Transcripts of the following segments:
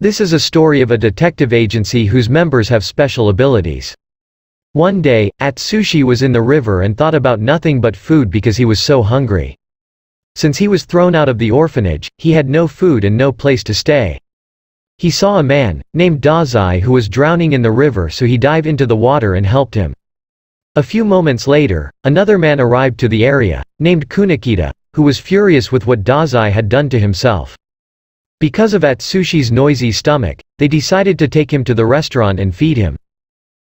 This is a story of a detective agency whose members have special abilities. One day, Atsushi was in the river and thought about nothing but food because he was so hungry. Since he was thrown out of the orphanage, he had no food and no place to stay. He saw a man, named Dazai, who was drowning in the river, so he dived into the water and helped him. A few moments later, another man arrived to the area, named Kunikita, who was furious with what Dazai had done to himself. Because of Atsushi's noisy stomach, they decided to take him to the restaurant and feed him.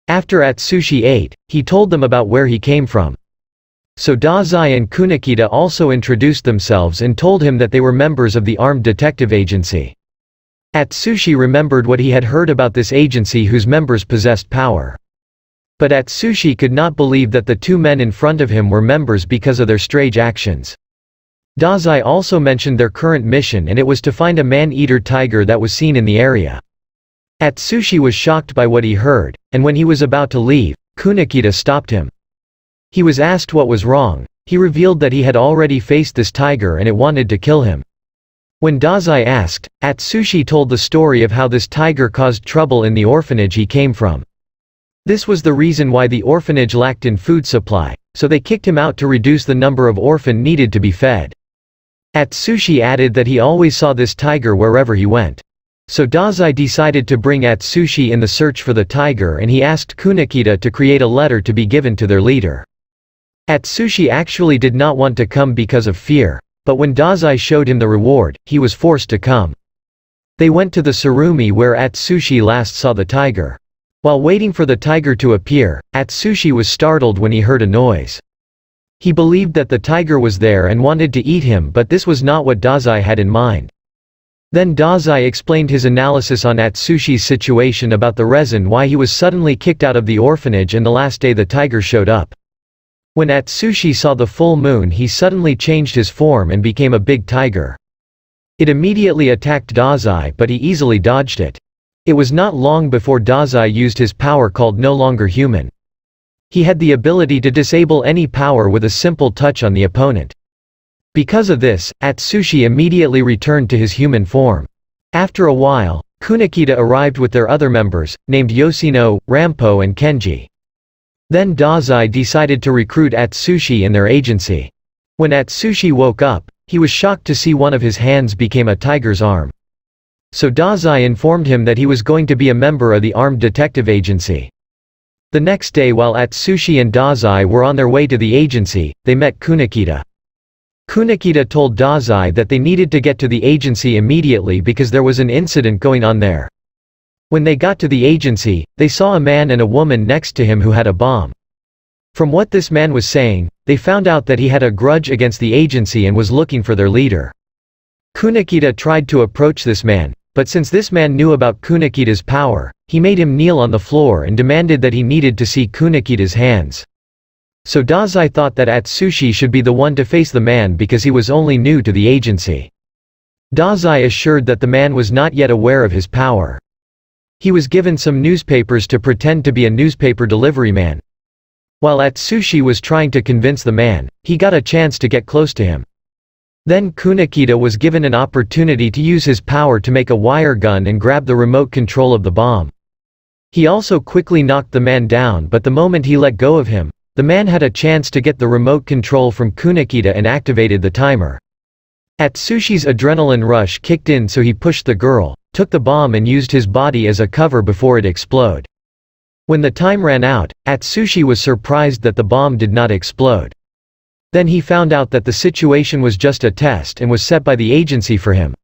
After Atsushi ate, he told them about where he came from. So Dazai and Kunikita also introduced themselves and told him that they were members of the armed detective agency. Atsushi remembered what he had heard about this agency whose members possessed power. But Atsushi could not believe that the two men in front of him were members because of their strange actions. Dazai also mentioned their current mission, and it was to find a man-eater tiger that was seen in the area. Atsushi was shocked by what he heard, and when he was about to leave, Kunikita stopped him. He was asked what was wrong. He revealed that he had already faced this tiger and it wanted to kill him. When Dazai asked, Atsushi told the story of how this tiger caused trouble in the orphanage he came from. This was the reason why the orphanage lacked in food supply, so they kicked him out to reduce the number of orphans needed to be fed. Atsushi added that he always saw this tiger wherever he went. So Dazai decided to bring Atsushi in the search for the tiger, and he asked Kunikita to create a letter to be given to their leader. Atsushi actually did not want to come because of fear, but when Dazai showed him the reward, he was forced to come. They went to the Surumi where Atsushi last saw the tiger. While waiting for the tiger to appear, Atsushi was startled when he heard a noise. He believed that the tiger was there and wanted to eat him, but this was not what Dazai had in mind. Then Dazai explained his analysis on Atsushi's situation about the reason why he was suddenly kicked out of the orphanage and the last day the tiger showed up. When Atsushi saw the full moon, he suddenly changed his form and became a big tiger. It immediately attacked Dazai, but he easily dodged it. It was not long before Dazai used his power called No Longer Human. He had the ability to disable any power with a simple touch on the opponent. Because of this, Atsushi immediately returned to his human form. After a while, Kunikita arrived with their other members, named Yoshino, Rampo and Kenji. Then Dazai decided to recruit Atsushi in their agency. When Atsushi woke up, he was shocked to see one of his hands became a tiger's arm. So Dazai informed him that he was going to be a member of the armed detective agency. The next day, while Atsushi and Dazai were on their way to the agency, they met Kunikita. Kunikita told Dazai that they needed to get to the agency immediately because there was an incident going on there. When they got to the agency, they saw a man and a woman next to him who had a bomb. From what this man was saying, they found out that he had a grudge against the agency and was looking for their leader. Kunikita tried to approach this man, but since this man knew about Kunikita's power, he made him kneel on the floor and demanded that he needed to see Kunikita's hands. So Dazai thought that Atsushi should be the one to face the man because he was only new to the agency. Dazai assured that the man was not yet aware of his power. He was given some newspapers to pretend to be a newspaper delivery man. While Atsushi was trying to convince the man, he got a chance to get close to him. Then Kunikita was given an opportunity to use his power to make a wire gun and grab the remote control of the bomb. He also quickly knocked the man down, but the moment he let go of him, the man had a chance to get the remote control from Kunikita and activated the timer. Atsushi's adrenaline rush kicked in, so he pushed the girl, took the bomb and used his body as a cover before it exploded. When the time ran out, Atsushi was surprised that the bomb did not explode. Then he found out that the situation was just a test and was set by the agency for him.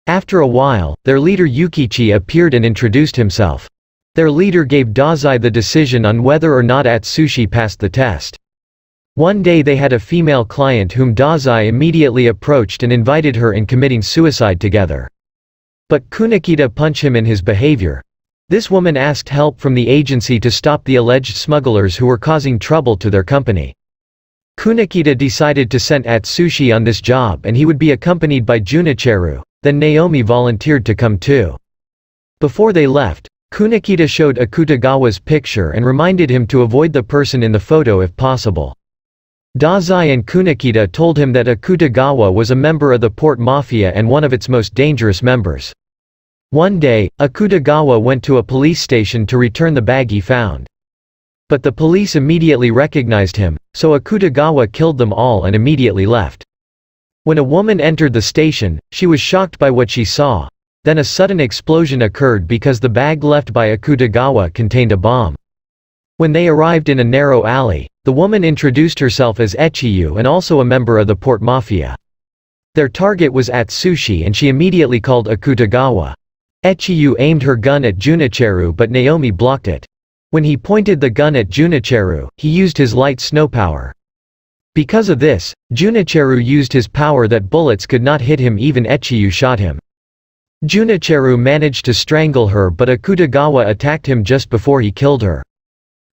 After a while, their leader Yukichi appeared and introduced himself. Their leader gave Dazai the decision on whether or not Atsushi passed the test. One day they had a female client whom Dazai immediately approached and invited her in committing suicide together. But Kunikita punched him in his behavior. This woman asked help from the agency to stop the alleged smugglers who were causing trouble to their company. Kunikita decided to send Atsushi on this job and he would be accompanied by Junichiro, then Naomi volunteered to come too. Before they left, Kunikita showed Akutagawa's picture and reminded him to avoid the person in the photo if possible. Dazai and Kunikita told him that Akutagawa was a member of the Port Mafia and one of its most dangerous members. One day, Akutagawa went to a police station to return the bag he found. But the police immediately recognized him, so Akutagawa killed them all and immediately left. When a woman entered the station, she was shocked by what she saw. Then a sudden explosion occurred because the bag left by Akutagawa contained a bomb. When they arrived in a narrow alley, the woman introduced herself as Echiyu and also a member of the port mafia. Their target was Atsushi and she immediately called Akutagawa. Echiyu aimed her gun at Junichiro but Naomi blocked it. When he pointed the gun at Junichiro, he used his light snow power. Because of this, Junichiro used his power that bullets could not hit him, even Echiyu shot him. Junichiro managed to strangle her but Akutagawa attacked him just before he killed her.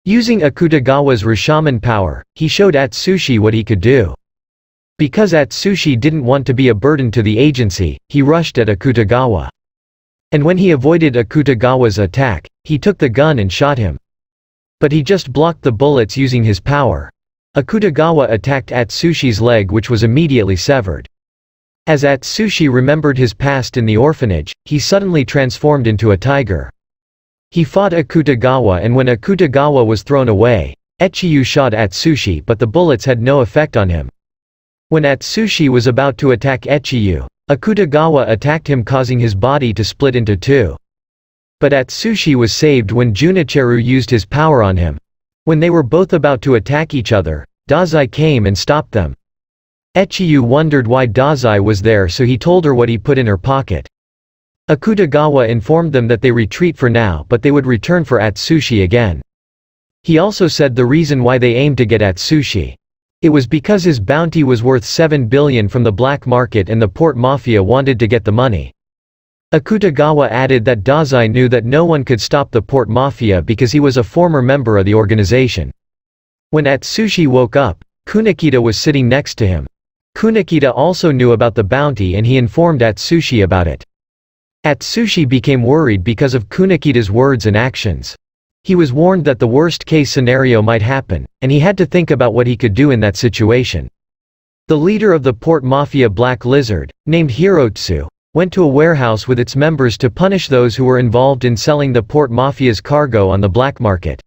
Using Akutagawa's Rashomon power, he showed Atsushi what he could do. Because Atsushi didn't want to be a burden to the agency, he rushed at Akutagawa. And when he avoided Akutagawa's attack, he took the gun and shot him. But he just blocked the bullets using his power. Akutagawa attacked Atsushi's leg, which was immediately severed. As Atsushi remembered his past in the orphanage, he suddenly transformed into a tiger. He fought Akutagawa and when Akutagawa was thrown away, Echiyu shot Atsushi but the bullets had no effect on him. When Atsushi was about to attack Echiyu, Akutagawa attacked him, causing his body to split into two. But Atsushi was saved when Junichiro used his power on him. When they were both about to attack each other, Dazai came and stopped them. Echiyu wondered why Dazai was there, so he told her what he put in her pocket. Akutagawa informed them that they retreat for now but they would return for Atsushi again. He also said the reason why they aimed to get Atsushi. It was because his bounty was worth 7 billion from the black market and the port mafia wanted to get the money. Akutagawa added that Dazai knew that no one could stop the port mafia because he was a former member of the organization. When Atsushi woke up, Kunikita was sitting next to him. Kunikita also knew about the bounty and he informed Atsushi about it. Atsushi became worried because of Kunikita's words and actions. He was warned that the worst-case scenario might happen, and he had to think about what he could do in that situation. The leader of the port mafia Black Lizard, named Hirotsu, went to a warehouse with its members to punish those who were involved in selling the port mafia's cargo on the black market.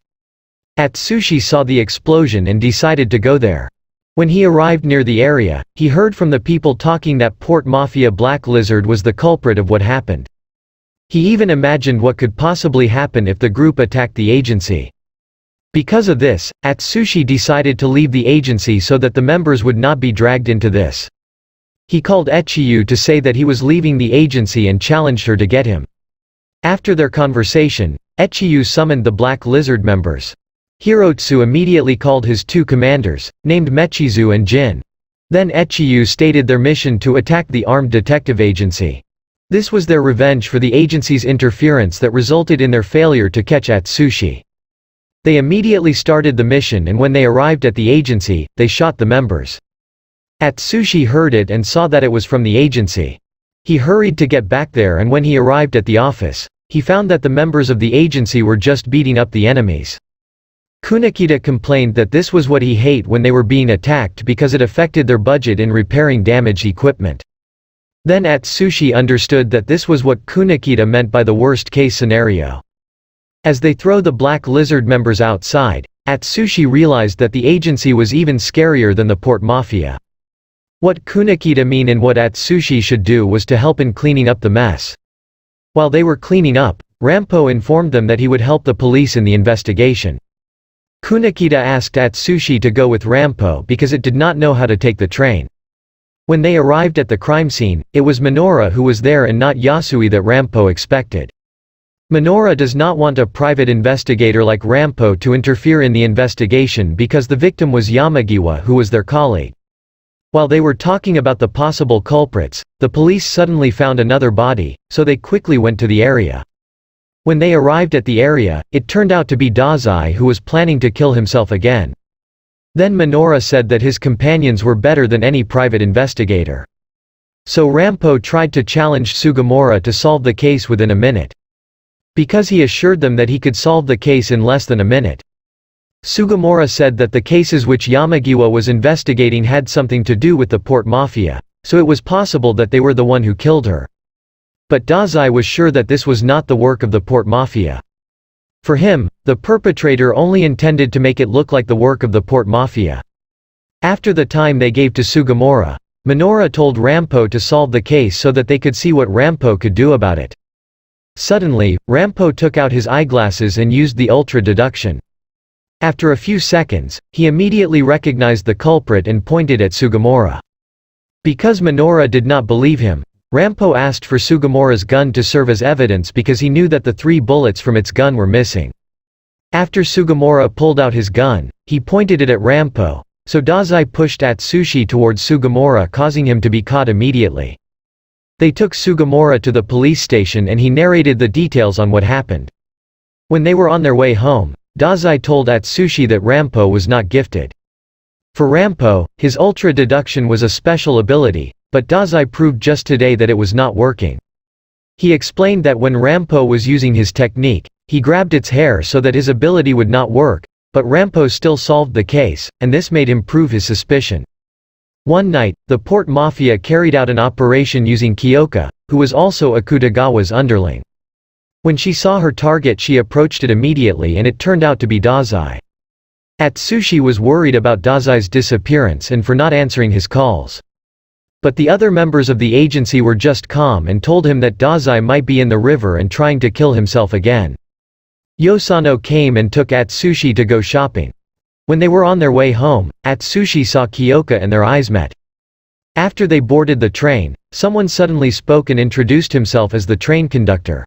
Atsushi saw the explosion and decided to go there. When he arrived near the area, he heard from the people talking that port mafia Black Lizard was the culprit of what happened. He even imagined what could possibly happen if the group attacked the agency. Because of this, Atsushi decided to leave the agency so that the members would not be dragged into this. He called Echiyu to say that he was leaving the agency and challenged her to get him. After their conversation, Echiyu summoned the Black Lizard members. Hirotsu immediately called his two commanders, named Mechizu and Jin. Then Echiyu stated their mission to attack the armed detective agency. This was their revenge for the agency's interference that resulted in their failure to catch Atsushi. They immediately started the mission and when they arrived at the agency, they shot the members. Atsushi heard it and saw that it was from the agency. He hurried to get back there and when he arrived at the office, he found that the members of the agency were just beating up the enemies. Kunikita complained that this was what he hated when they were being attacked because it affected their budget in repairing damaged equipment. Then Atsushi understood that this was what Kunikita meant by the worst-case scenario. As they throw the Black Lizard members outside, Atsushi realized that the agency was even scarier than the port mafia. What Kunikita mean and what Atsushi should do was to help in cleaning up the mess. While they were cleaning up, Rampo informed them that he would help the police in the investigation. Kunikita asked Atsushi to go with Rampo because it did not know how to take the train. When they arrived at the crime scene, it was Minora who was there and not Yasui that Rampo expected. Minora does not want a private investigator like Rampo to interfere in the investigation because the victim was Yamagiwa, who was their colleague. While they were talking about the possible culprits, the police suddenly found another body, so they quickly went to the area. When they arrived at the area, it turned out to be Dazai who was planning to kill himself again. Then Minora said that his companions were better than any private investigator. So Rampo tried to challenge Sugimura to solve the case within a minute. Because he assured them that he could solve the case in less than a minute. Sugimura said that the cases which Yamagiwa was investigating had something to do with the port mafia, so it was possible that they were the one who killed her. But Dazai was sure that this was not the work of the port mafia. For him, the perpetrator only intended to make it look like the work of the port mafia. After the time they gave to Sugimura, Minoru told Rampo to solve the case so that they could see what Rampo could do about it. Suddenly, Rampo took out his eyeglasses and used the ultra-deduction. After a few seconds, he immediately recognized the culprit and pointed at Sugimura. Because Minoru did not believe him, Rampo asked for Sugimura's gun to serve as evidence because he knew that the 3 bullets from its gun were missing. After Sugimura pulled out his gun, he pointed it at Rampo, so Dazai pushed Atsushi towards Sugimura, causing him to be caught immediately. They took Sugimura to the police station and he narrated the details on what happened. When they were on their way home, Dazai told Atsushi that Rampo was not gifted. For Rampo, his ultra-deduction was a special ability, but Dazai proved just today that it was not working. He explained that when Rampo was using his technique, he grabbed its hair so that his ability would not work, but Rampo still solved the case, and this made him prove his suspicion. One night, the port mafia carried out an operation using Kyoka, who was also Akutagawa's underling. When she saw her target, she approached it immediately and it turned out to be Dazai. Atsushi was worried about Dazai's disappearance and for not answering his calls. But the other members of the agency were just calm and told him that Dazai might be in the river and trying to kill himself again. Yosano came and took Atsushi to go shopping. When they were on their way home, Atsushi saw Kyoka and their eyes met. After they boarded the train, someone suddenly spoke and introduced himself as the train conductor.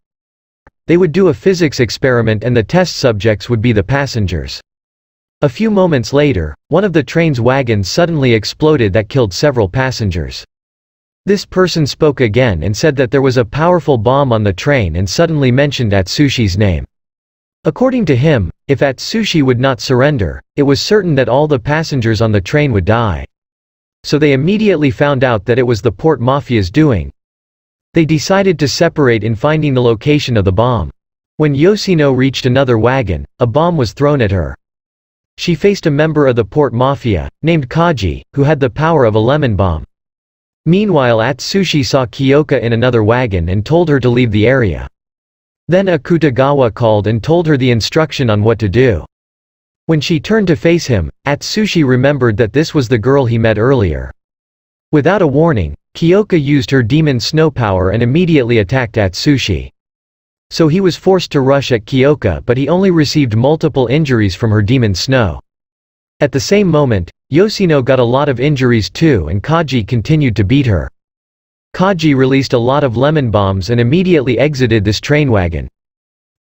They would do a physics experiment and the test subjects would be the passengers. A few moments later, one of the train's wagons suddenly exploded that killed several passengers. This person spoke again and said that there was a powerful bomb on the train and suddenly mentioned Atsushi's name. According to him, if Atsushi would not surrender, it was certain that all the passengers on the train would die. So they immediately found out that it was the port mafia's doing. They decided to separate in finding the location of the bomb. When Yoshino reached another wagon, a bomb was thrown at her. She faced a member of the port mafia, named Kaji, who had the power of a lemon bomb. Meanwhile, Atsushi saw Kyoka in another wagon and told her to leave the area. Then Akutagawa called and told her the instruction on what to do. When she turned to face him, Atsushi remembered that this was the girl he met earlier. Without a warning, Kyoka used her demon snow power and immediately attacked Atsushi. So he was forced to rush at Kyoka, but he only received multiple injuries from her demon snow. At the same moment, Yoshino got a lot of injuries too and Kaji continued to beat her. Kaji released a lot of lemon bombs and immediately exited this train wagon.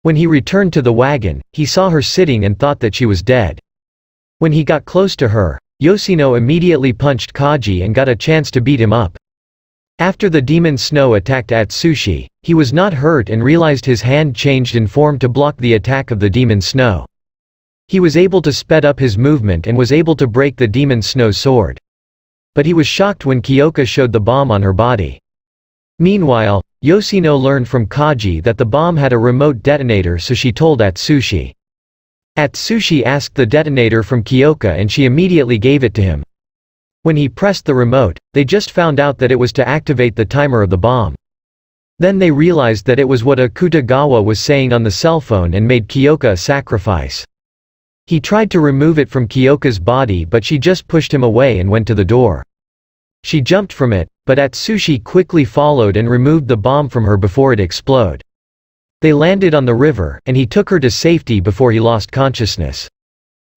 When he returned to the wagon, he saw her sitting and thought that she was dead. When he got close to her, Yoshino immediately punched Kaji and got a chance to beat him up. After the demon snow attacked Atsushi, he was not hurt and realized his hand changed in form to block the attack of the demon snow. He was able to sped up his movement and was able to break the demon snow sword. But he was shocked when Kyoka showed the bomb on her body. Meanwhile, Yoshino learned from Kaji that the bomb had a remote detonator, so she told Atsushi. Atsushi asked the detonator from Kyoka and she immediately gave it to him. When he pressed the remote, they just found out that it was to activate the timer of the bomb. Then they realized that it was what Akutagawa was saying on the cell phone and made Kyoka a sacrifice. He tried to remove it from Kyoka's body, but she just pushed him away and went to the door. She jumped from it, but Atsushi quickly followed and removed the bomb from her before it exploded. They landed on the river, and he took her to safety before he lost consciousness.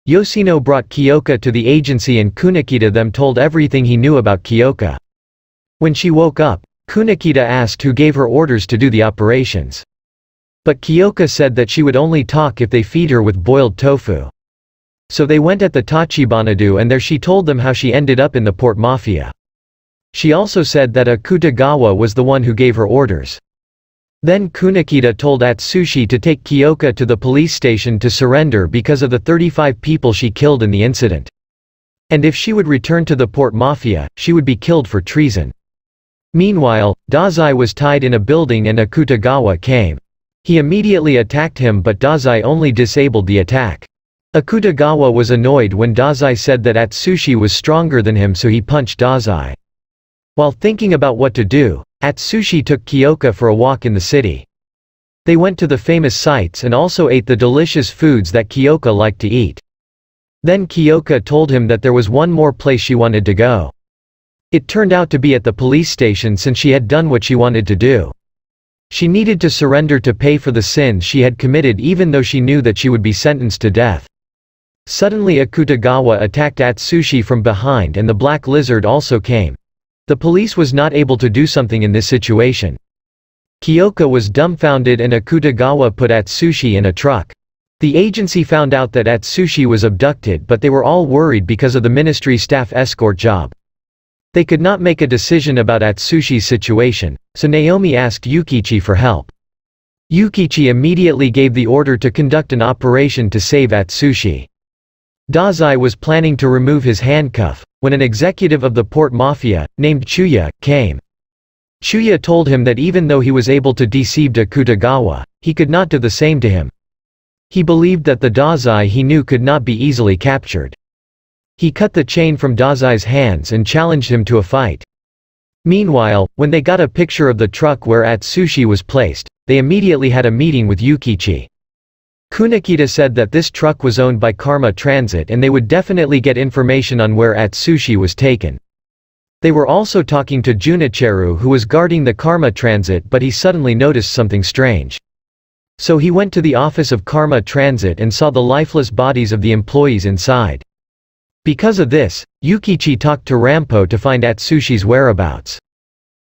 Yoshino brought Kyoka to the agency and Kunikita them told everything he knew about Kyoka. When she woke up, Kunikita asked who gave her orders to do the operations. But Kyoka said that she would only talk if they feed her with boiled tofu. So they went at the Tachibanadu and there she told them how she ended up in the port mafia. She also said that Akutagawa was the one who gave her orders. Then Kunikita told Atsushi to take Kyoka to the police station to surrender because of the 35 people she killed in the incident. And if she would return to the port mafia, she would be killed for treason. Meanwhile, Dazai was tied in a building and Akutagawa came. He immediately attacked him, but Dazai only disabled the attack. Akutagawa was annoyed when Dazai said that Atsushi was stronger than him, so he punched Dazai. While thinking about what to do, Atsushi took Kyoka for a walk in the city. They went to the famous sites and also ate the delicious foods that Kyoka liked to eat. Then Kyoka told him that there was one more place she wanted to go. It turned out to be at the police station since she had done what she wanted to do. She needed to surrender to pay for the sins she had committed even though she knew that she would be sentenced to death. Suddenly Akutagawa attacked Atsushi from behind and the black lizard also came. The police was not able to do something in this situation. Kyoka was dumbfounded and Akutagawa put Atsushi in a truck. The agency found out that Atsushi was abducted but they were all worried because of the ministry staff escort job. They could not make a decision about Atsushi's situation, so Naomi asked Yukichi for help. Yukichi immediately gave the order to conduct an operation to save Atsushi. Dazai was planning to remove his handcuff, when an executive of the port mafia, named Chuya, came. Chuya told him that even though he was able to deceive Akutagawa, he could not do the same to him. He believed that the Dazai he knew could not be easily captured. He cut the chain from Dazai's hands and challenged him to a fight. Meanwhile, when they got a picture of the truck where Atsushi was placed, they immediately had a meeting with Yukichi. Kunakita said that this truck was owned by Karma Transit and they would definitely get information on where Atsushi was taken. They were also talking to Junichiro who was guarding the Karma Transit but he suddenly noticed something strange. So he went to the office of Karma Transit and saw the lifeless bodies of the employees inside. Because of this, Yukichi talked to Rampo to find Atsushi's whereabouts.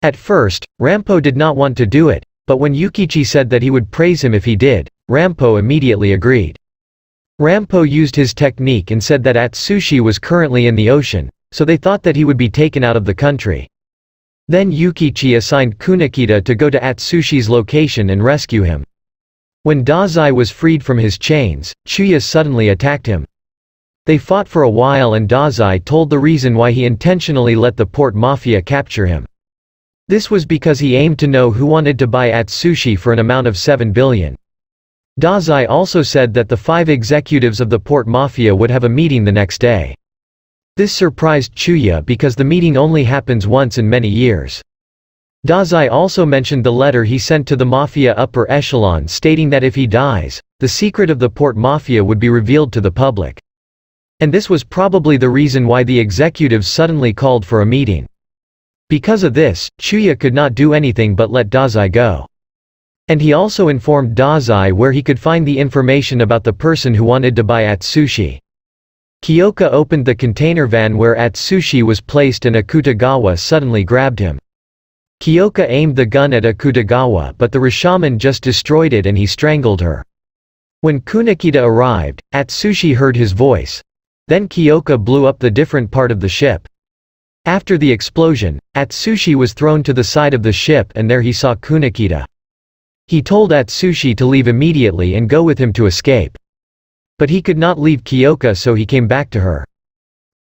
At first, Rampo did not want to do it, but when Yukichi said that he would praise him if he did, Rampo immediately agreed. Rampo used his technique and said that Atsushi was currently in the ocean, so they thought that he would be taken out of the country. Then Yukichi assigned Kunakita to go to Atsushi's location and rescue him. When Dazai was freed from his chains, Chuya suddenly attacked him. They fought for a while and Dazai told the reason why he intentionally let the port mafia capture him. This was because he aimed to know who wanted to buy Atsushi for an amount of 7 billion. Dazai also said that the 5 executives of the port mafia would have a meeting the next day. This surprised Chuya because the meeting only happens once in many years. Dazai also mentioned the letter he sent to the mafia upper echelon stating that if he dies, the secret of the port mafia would be revealed to the public. And this was probably the reason why the executives suddenly called for a meeting. Because of this, Chuya could not do anything but let Dazai go. And he also informed Dazai where he could find the information about the person who wanted to buy Atsushi. Kyoka opened the container van where Atsushi was placed and Akutagawa suddenly grabbed him. Kyoka aimed the gun at Akutagawa but the Rashomon just destroyed it and he strangled her. When Kunakita arrived, Atsushi heard his voice. Then Kyoka blew up the different part of the ship. After the explosion, Atsushi was thrown to the side of the ship and there he saw Kunakita. He told Atsushi to leave immediately and go with him to escape. But he could not leave Kyoka so he came back to her.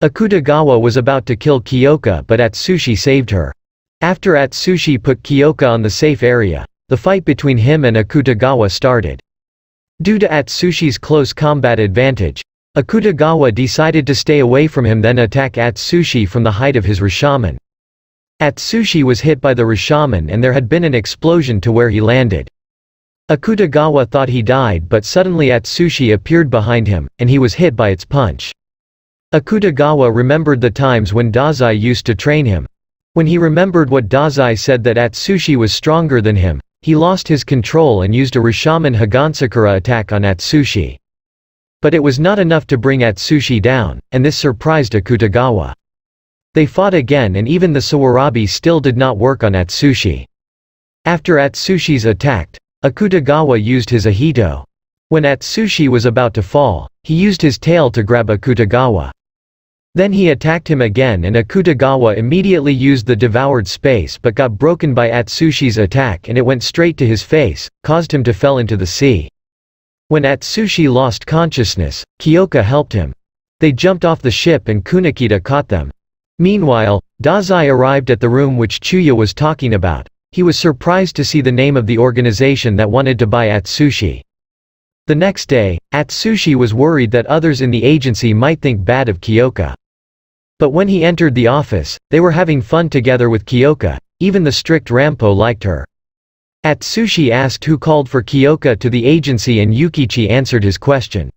Akutagawa was about to kill Kyoka but Atsushi saved her. After Atsushi put Kyoka on the safe area, the fight between him and Akutagawa started. Due to Atsushi's close combat advantage, Akutagawa decided to stay away from him then attack Atsushi from the height of his Rashomon. Atsushi was hit by the Rashomon and there had been an explosion to where he landed. Akutagawa thought he died but suddenly Atsushi appeared behind him, and he was hit by its punch. Akutagawa remembered the times when Dazai used to train him. When he remembered what Dazai said that Atsushi was stronger than him, he lost his control and used a Rashomon Hagansakura attack on Atsushi. But it was not enough to bring Atsushi down, and this surprised Akutagawa. They fought again and even the Sawarabi still did not work on Atsushi. After Atsushi's attack, Akutagawa used his Ahito. When Atsushi was about to fall, he used his tail to grab Akutagawa. Then he attacked him again and Akutagawa immediately used the devoured space but got broken by Atsushi's attack and it went straight to his face, caused him to fall into the sea. When Atsushi lost consciousness, Kyoka helped him. They jumped off the ship and Kunakita caught them. Meanwhile, Dazai arrived at the room which Chuya was talking about. He was surprised to see the name of the organization that wanted to buy Atsushi. The next day, Atsushi was worried that others in the agency might think bad of Kyoka. But when he entered the office, they were having fun together with Kyoka. even the strict Rampo liked her. Atsushi asked who called for Kyoka to the agency and Yukichi answered his question.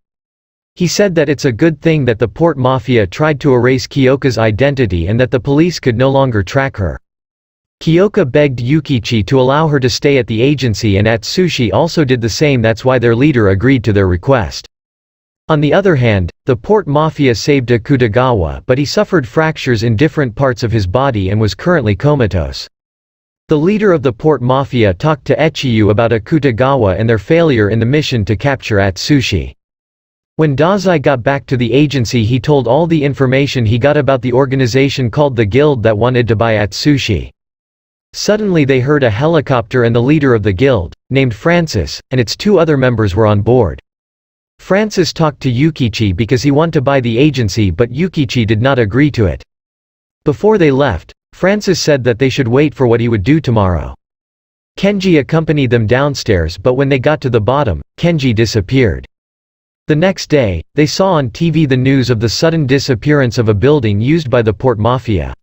He said that it's a good thing that the port mafia tried to erase Kyoka's identity and that the police could no longer track her. Kyoka begged Yukichi to allow her to stay at the agency and Atsushi also did the same. That's why their leader agreed to their request. On the other hand, the port mafia saved Akutagawa but he suffered fractures in different parts of his body and was currently comatose. The leader of the port mafia talked to Echiyu about Akutagawa and their failure in the mission to capture Atsushi. When Dazai got back to the agency he told all the information he got about the organization called the Guild that wanted to buy Atsushi. Suddenly they heard a helicopter and the leader of the guild, named Francis, and its 2 other members were on board. Francis talked to Yukichi because he wanted to buy the agency but Yukichi did not agree to it. Before they left, Francis said that they should wait for what he would do tomorrow. Kenji accompanied them downstairs but when they got to the bottom, Kenji disappeared. The next day, they saw on TV the news of the sudden disappearance of a building used by the port mafia.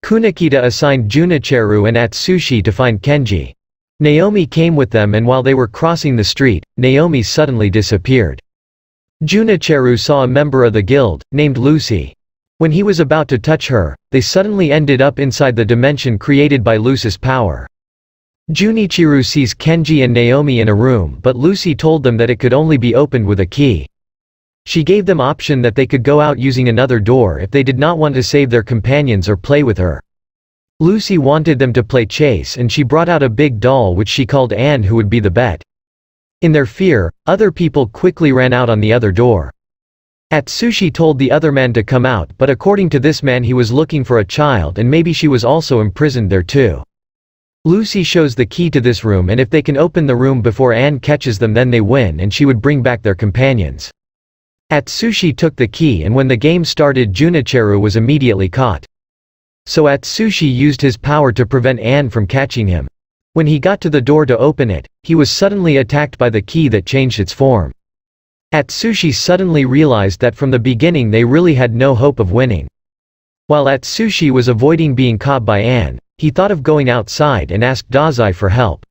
Kunakita assigned Junichiro and Atsushi to find Kenji. Naomi came with them and while they were crossing the street, Naomi suddenly disappeared. Junichiro saw a member of the guild, named Lucy. When he was about to touch her, they suddenly ended up inside the dimension created by Lucy's power. Junichiro sees Kenji and Naomi in a room but Lucy told them that it could only be opened with a key. She gave them option that they could go out using another door if they did not want to save their companions or play with her. Lucy wanted them to play chase and she brought out a big doll which she called Anne who would be the bet. In their fear, other people quickly ran out on the other door. Atsushi told the other man to come out but according to this man he was looking for a child and maybe she was also imprisoned there too. Lucy shows the key to this room and if they can open the room before Anne catches them then they win and she would bring back their companions. Atsushi took the key and when the game started Junichiro was immediately caught. So Atsushi used his power to prevent Anne from catching him. When he got to the door to open it, he was suddenly attacked by the key that changed its form. Atsushi suddenly realized that from the beginning they really had no hope of winning. While Atsushi was avoiding being caught by Anne, he thought of going outside and asked Dazai for help.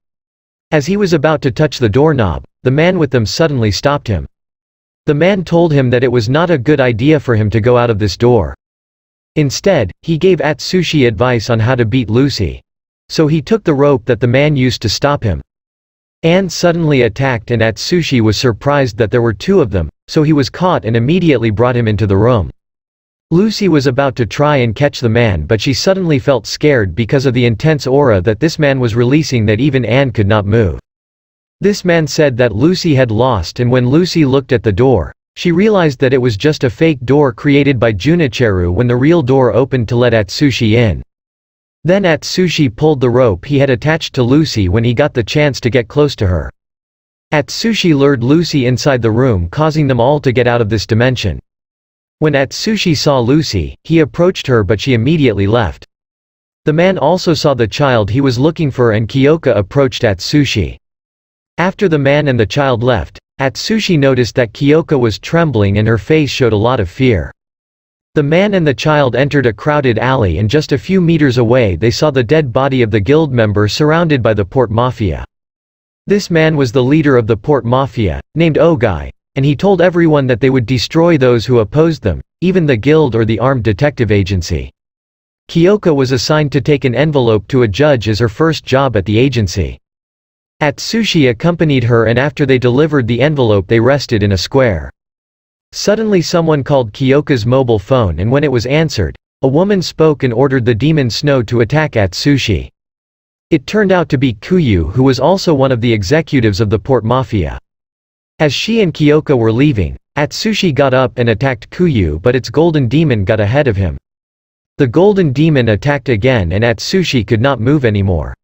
As he was about to touch the doorknob, the man with them suddenly stopped him. The man told him that it was not a good idea for him to go out of this door. Instead, he gave Atsushi advice on how to beat Lucy. So he took the rope that the man used to stop him. Anne suddenly attacked and Atsushi was surprised that there were 2 of them, so he was caught and immediately brought him into the room. Lucy was about to try and catch the man but she suddenly felt scared because of the intense aura that this man was releasing that even Anne could not move. This man said that Lucy had lost and when Lucy looked at the door, she realized that it was just a fake door created by Junichiro when the real door opened to let Atsushi in. Then Atsushi pulled the rope he had attached to Lucy when he got the chance to get close to her. Atsushi lured Lucy inside the room causing them all to get out of this dimension. When Atsushi saw Lucy, he approached her but she immediately left. The man also saw the child he was looking for and Kyoka approached Atsushi. After the man and the child left, Atsushi noticed that Kyoka was trembling and her face showed a lot of fear. The man and the child entered a crowded alley and just a few meters away they saw the dead body of the guild member surrounded by the port mafia. This man was the leader of the port mafia, named Ogai, and he told everyone that they would destroy those who opposed them, even the guild or the armed detective agency. Kyoka was assigned to take an envelope to a judge as her first job at the agency. Atsushi accompanied her and after they delivered the envelope they rested in a square. Suddenly someone called Kyoka's mobile phone and when it was answered, a woman spoke and ordered the demon Snow to attack Atsushi. It turned out to be Kuyu who was also one of the executives of the port mafia. As she and Kyoka were leaving, Atsushi got up and attacked Kuyu but its golden demon got ahead of him. The golden demon attacked again and Atsushi could not move anymore.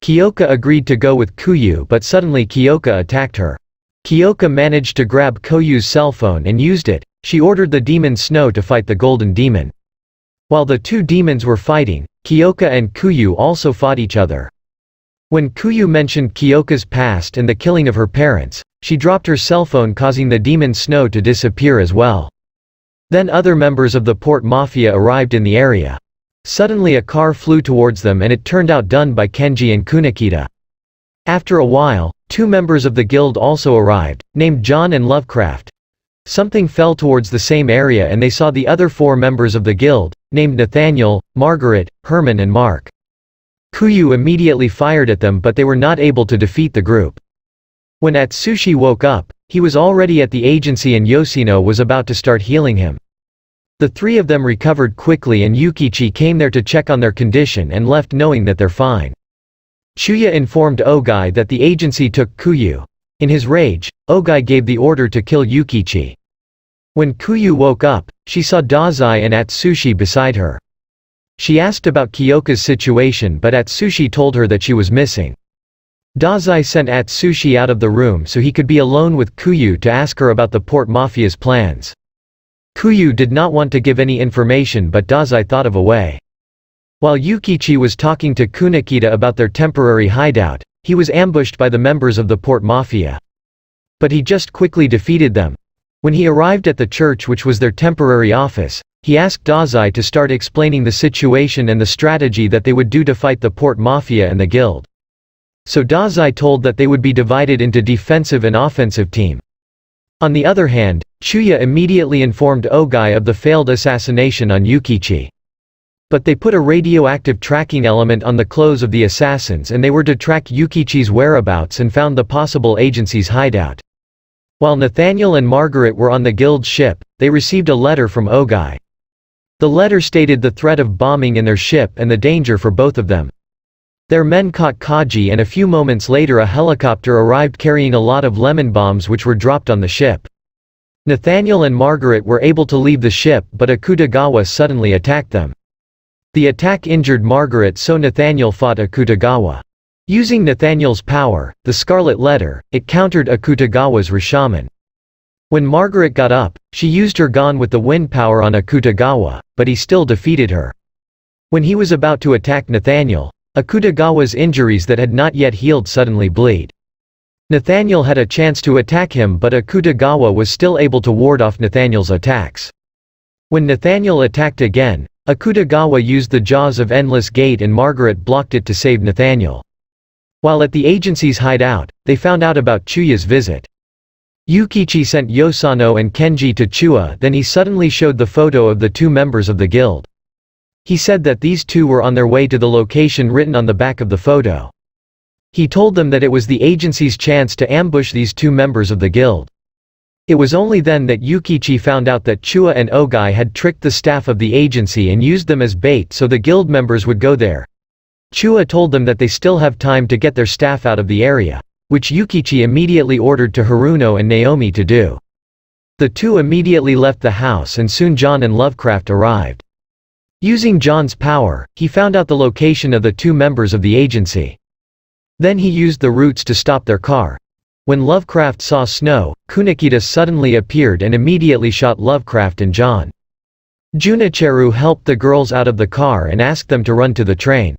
Kyoka agreed to go with Kuyu but suddenly Kyoka attacked her. Kyoka managed to grab Koyu's cell phone and used it. She ordered the demon Snow to fight the golden demon. While the 2 demons were fighting, Kyoka and Kuyu also fought each other. When Kuyu mentioned Kyoka's past and the killing of her parents, she dropped her cell phone causing the demon Snow to disappear as well. Then other members of the port mafia arrived in the area. Suddenly a car flew towards them and it turned out done by Kenji and Kunikita. After a while, two members of the guild also arrived, named John and Lovecraft. Something fell towards the same area and they saw the other four members of the guild, named Nathaniel, Margaret, Herman and Mark. Kuyu immediately fired at them but they were not able to defeat the group. When Atsushi woke up, he was already at the agency and Yoshino was about to start healing him. The three of them recovered quickly and Yukichi came there to check on their condition and left knowing that they're fine. Chuya informed Ogai that the agency took Kuyu. In his rage, Ogai gave the order to kill Yukichi. When Kuyu woke up, she saw Dazai and Atsushi beside her. She asked about Kyoka's situation but Atsushi told her that she was missing. Dazai sent Atsushi out of the room so he could be alone with Kuyu to ask her about the Port Mafia's plans. Kuyu did not want to give any information but Dazai thought of a way. While Yukichi was talking to Kunikita about their temporary hideout, he was ambushed by the members of the Port Mafia. But he just quickly defeated them. When he arrived at the church which was their temporary office, he asked Dazai to start explaining the situation and the strategy that they would do to fight the Port Mafia and the guild. So Dazai told that they would be divided into defensive and offensive team. On the other hand, Chuya immediately informed Ogai of the failed assassination on Yukichi. But they put a radioactive tracking element on the clothes of the assassins and they were to track Yukichi's whereabouts and found the possible agency's hideout. While Nathaniel and Margaret were on the guild's ship, they received a letter from Ogai. The letter stated the threat of bombing in their ship and the danger for both of them. Their men caught Kaji and a few moments later a helicopter arrived carrying a lot of lemon bombs which were dropped on the ship. Nathaniel and Margaret were able to leave the ship but Akutagawa suddenly attacked them. The attack injured Margaret so Nathaniel fought Akutagawa. Using Nathaniel's power, the Scarlet Letter, it countered Akutagawa's Rashomon. When Margaret got up, she used her gun with the wind power on Akutagawa, but he still defeated her. When he was about to attack Nathaniel, Akutagawa's injuries that had not yet healed suddenly bleed. Nathaniel had a chance to attack him but Akutagawa was still able to ward off Nathaniel's attacks. When Nathaniel attacked again, Akutagawa used the jaws of Endless Gate and Margaret blocked it to save Nathaniel. While at the agency's hideout, they found out about Chuya's visit. Yukichi sent Yosano and Kenji to Chuya then he suddenly showed the photo of the two members of the guild. He said that these two were on their way to the location written on the back of the photo. He told them that it was the agency's chance to ambush these two members of the guild. It was only then that Yukichi found out that Chuya and Ogai had tricked the staff of the agency and used them as bait so the guild members would go there. Chuya told them that they still have time to get their staff out of the area, which Yukichi immediately ordered to Haruno and Naomi to do. The two immediately left the house and soon John and Lovecraft arrived. Using John's power, he found out the location of the two members of the agency. Then he used the roots to stop their car. When Lovecraft saw snow, Kunikita suddenly appeared and immediately shot Lovecraft and John. Junichiro helped the girls out of the car and asked them to run to the train.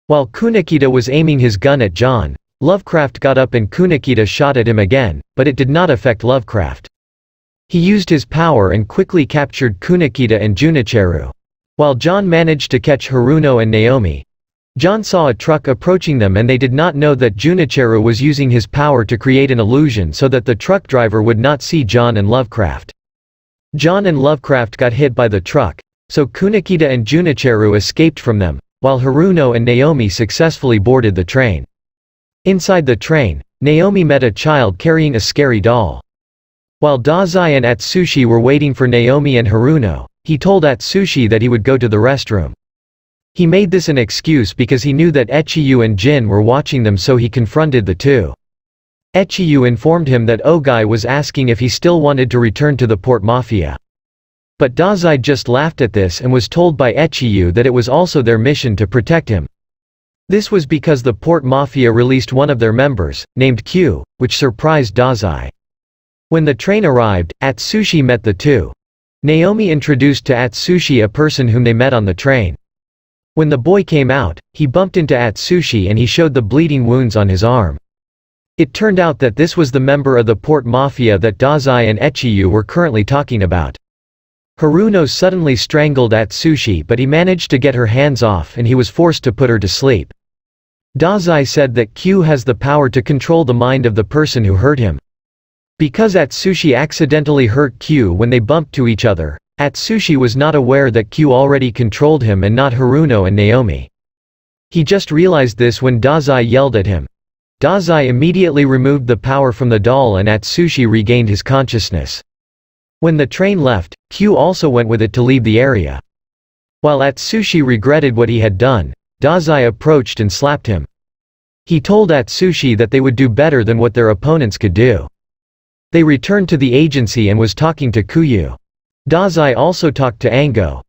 While Kunikita was aiming his gun at John, Lovecraft got up and Kunikita shot at him again, but it did not affect Lovecraft. He used his power and quickly captured Kunikita and Junichiro. While John managed to catch Haruno and Naomi, John saw a truck approaching them and they did not know that Junichiro was using his power to create an illusion so that the truck driver would not see John and Lovecraft. John and Lovecraft got hit by the truck, so Kunikita and Junichiro escaped from them, while Haruno and Naomi successfully boarded the train. Inside the train, Naomi met a child carrying a scary doll. While Dazai and Atsushi were waiting for Naomi and Haruno, he told Atsushi that he would go to the restroom. He made this an excuse because he knew that Echiyu and Jin were watching them so he confronted the two. Echiyu informed him that Ogai was asking if he still wanted to return to the Port Mafia. But Dazai just laughed at this and was told by Echiyu that it was also their mission to protect him. This was because the Port Mafia released one of their members, named Q, which surprised Dazai. When the train arrived, Atsushi met the two. Naomi introduced to Atsushi a person whom they met on the train. When the boy came out, he bumped into Atsushi and he showed the bleeding wounds on his arm. It turned out that this was the member of the Port Mafia that Dazai and Echiyu were currently talking about. Haruno suddenly strangled Atsushi, but he managed to get her hands off and he was forced to put her to sleep. Dazai said that Q has the power to control the mind of the person who hurt him. Because Atsushi accidentally hurt Q when they bumped to each other, Atsushi was not aware that Q already controlled him and not Haruno and Naomi. He just realized this when Dazai yelled at him. Dazai immediately removed the power from the doll and Atsushi regained his consciousness. When the train left, Q also went with it to leave the area. While Atsushi regretted what he had done, Dazai approached and slapped him. He told Atsushi that they would do better than what their opponents could do. They returned to the agency and was talking to Kuyu. Dazai also talked to Ango.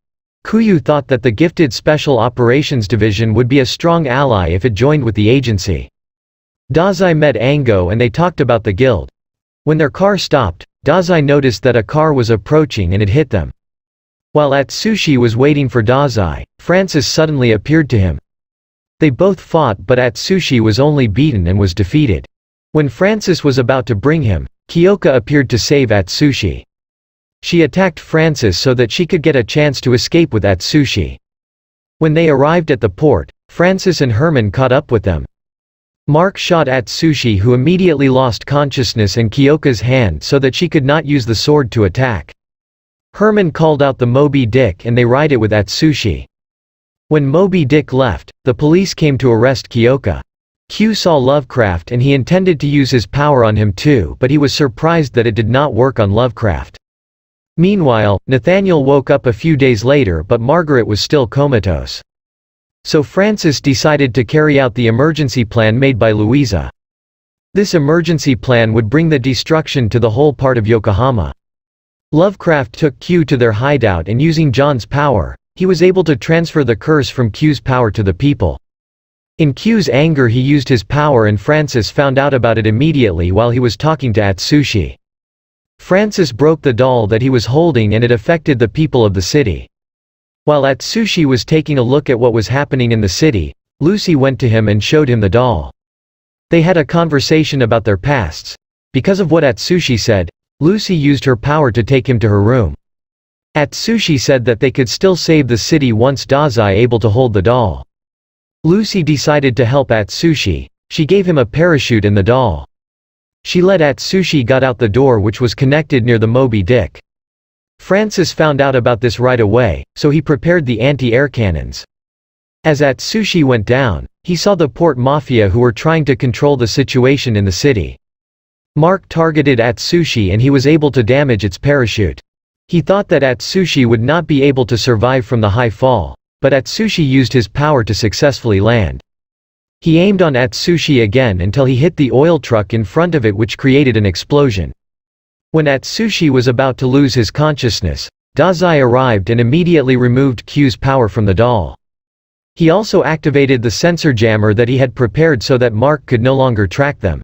Kuyu thought that the gifted Special Operations Division would be a strong ally if it joined with the agency. Dazai met Ango and they talked about the guild. When their car stopped, Dazai noticed that a car was approaching and it hit them. While Atsushi was waiting for Dazai, Francis suddenly appeared to him. They both fought but Atsushi was only beaten and was defeated. When Francis was about to bring him, Kyoka appeared to save Atsushi. She attacked Francis so that she could get a chance to escape with Atsushi. When they arrived at the port, Francis and Herman caught up with them. Mark shot Atsushi, who immediately lost consciousness, and Kyoka's hand so that she could not use the sword to attack. Herman called out the Moby Dick and they ride it with Atsushi. When Moby Dick left, the police came to arrest Kyoka. Q saw Lovecraft and he intended to use his power on him too, but he was surprised that it did not work on Lovecraft. Meanwhile, Nathaniel woke up a few days later but Margaret was still comatose. So Francis decided to carry out the emergency plan made by Louisa. This emergency plan would bring the destruction to the whole part of Yokohama. Lovecraft took Q to their hideout and using John's power, he was able to transfer the curse from Q's power to the people. In Q's anger he used his power and Francis found out about it immediately while he was talking to Atsushi. Francis broke the doll that he was holding and it affected the people of the city. While Atsushi was taking a look at what was happening in the city, Lucy went to him and showed him the doll. They had a conversation about their pasts. Because of what Atsushi said, Lucy used her power to take him to her room. Atsushi said that they could still save the city once Dazai able to hold the doll. Lucy decided to help Atsushi. She gave him a parachute and the doll. She let Atsushi got out the door which was connected near the Moby Dick. Francis found out about this right away, so he prepared the anti-air cannons. As Atsushi went down, he saw the port mafia who were trying to control the situation in the city. Mark targeted Atsushi and he was able to damage its parachute. He thought that Atsushi would not be able to survive from the high fall, but Atsushi used his power to successfully land. He aimed on Atsushi again until he hit the oil truck in front of it which created an explosion. When Atsushi was about to lose his consciousness, Dazai arrived and immediately removed Q's power from the doll. He also activated the sensor jammer that he had prepared so that Mark could no longer track them.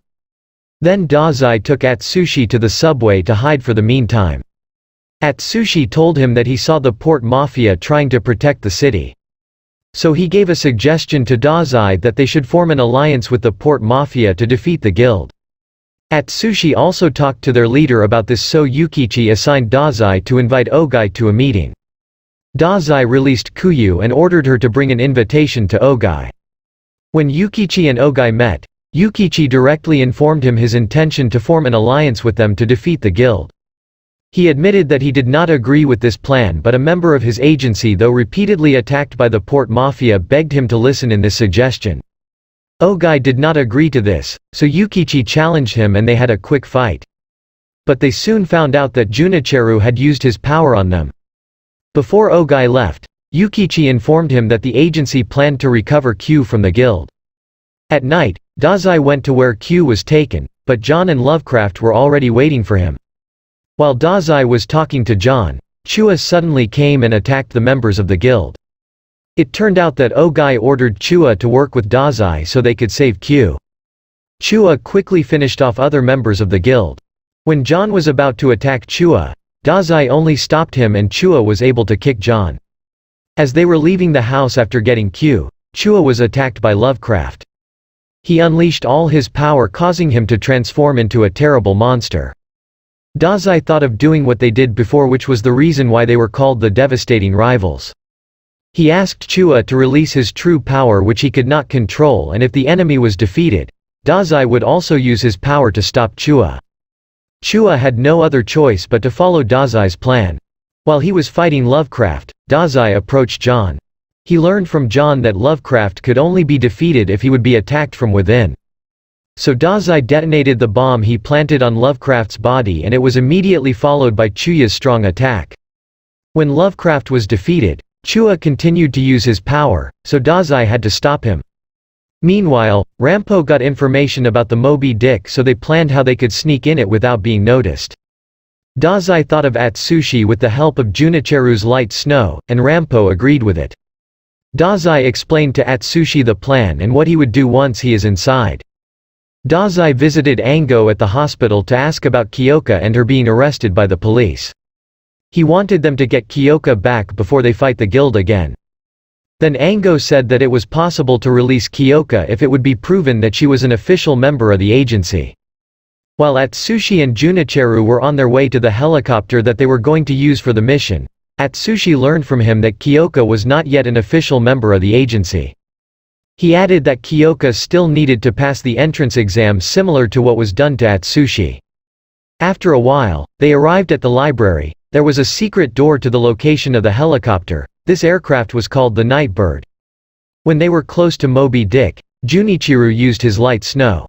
Then Dazai took Atsushi to the subway to hide for the meantime. Atsushi told him that he saw the port mafia trying to protect the city. So he gave a suggestion to Dazai that they should form an alliance with the port mafia to defeat the guild. Atsushi also talked to their leader about this, so Yukichi assigned Dazai to invite Ogai to a meeting. Dazai released Kuyu and ordered her to bring an invitation to Ogai. When Yukichi and Ogai met, Yukichi directly informed him his intention to form an alliance with them to defeat the guild. He admitted that he did not agree with this plan, but a member of his agency, though repeatedly attacked by the port mafia, begged him to listen in this suggestion. Ogai did not agree to this, so Yukichi challenged him and they had a quick fight. But they soon found out that Junichiro had used his power on them. Before Ogai left, Yukichi informed him that the agency planned to recover Q from the guild. At night, Dazai went to where Q was taken, but John and Lovecraft were already waiting for him. While Dazai was talking to John, Chua suddenly came and attacked the members of the guild. It turned out that Ogai ordered Chua to work with Dazai so they could save Q. Chua quickly finished off other members of the guild. When John was about to attack Chua, Dazai only stopped him and Chua was able to kick John. As they were leaving the house after getting Q, Chua was attacked by Lovecraft. He unleashed all his power, causing him to transform into a terrible monster. Dazai thought of doing what they did before, which was the reason why they were called the devastating rivals. He asked Chua to release his true power which he could not control, and if the enemy was defeated, Dazai would also use his power to stop Chua. Chua had no other choice but to follow Dazai's plan. While he was fighting Lovecraft, Dazai approached John. He learned from John that Lovecraft could only be defeated if he would be attacked from within. So Dazai detonated the bomb he planted on Lovecraft's body, and it was immediately followed by Chuya's strong attack. When Lovecraft was defeated, Chua continued to use his power, so Dazai had to stop him. Meanwhile, Rampo got information about the Moby Dick, so they planned how they could sneak in it without being noticed. Dazai thought of Atsushi with the help of Junichiru's light snow, and Rampo agreed with it. Dazai explained to Atsushi the plan and what he would do once he is inside. Dazai visited Ango at the hospital to ask about Kyoka and her being arrested by the police. He wanted them to get Kyoka back before they fight the guild again. Then Ango said that it was possible to release Kyoka if it would be proven that she was an official member of the agency. While Atsushi and Junichiru were on their way to the helicopter that they were going to use for the mission, Atsushi learned from him that Kyoka was not yet an official member of the agency. He added that Kyoka still needed to pass the entrance exam similar to what was done to Atsushi. After a while, they arrived at the library. There was a secret door to the location of the helicopter. This aircraft was called the Nightbird. When they were close to Moby Dick, Junichiru used his light snow.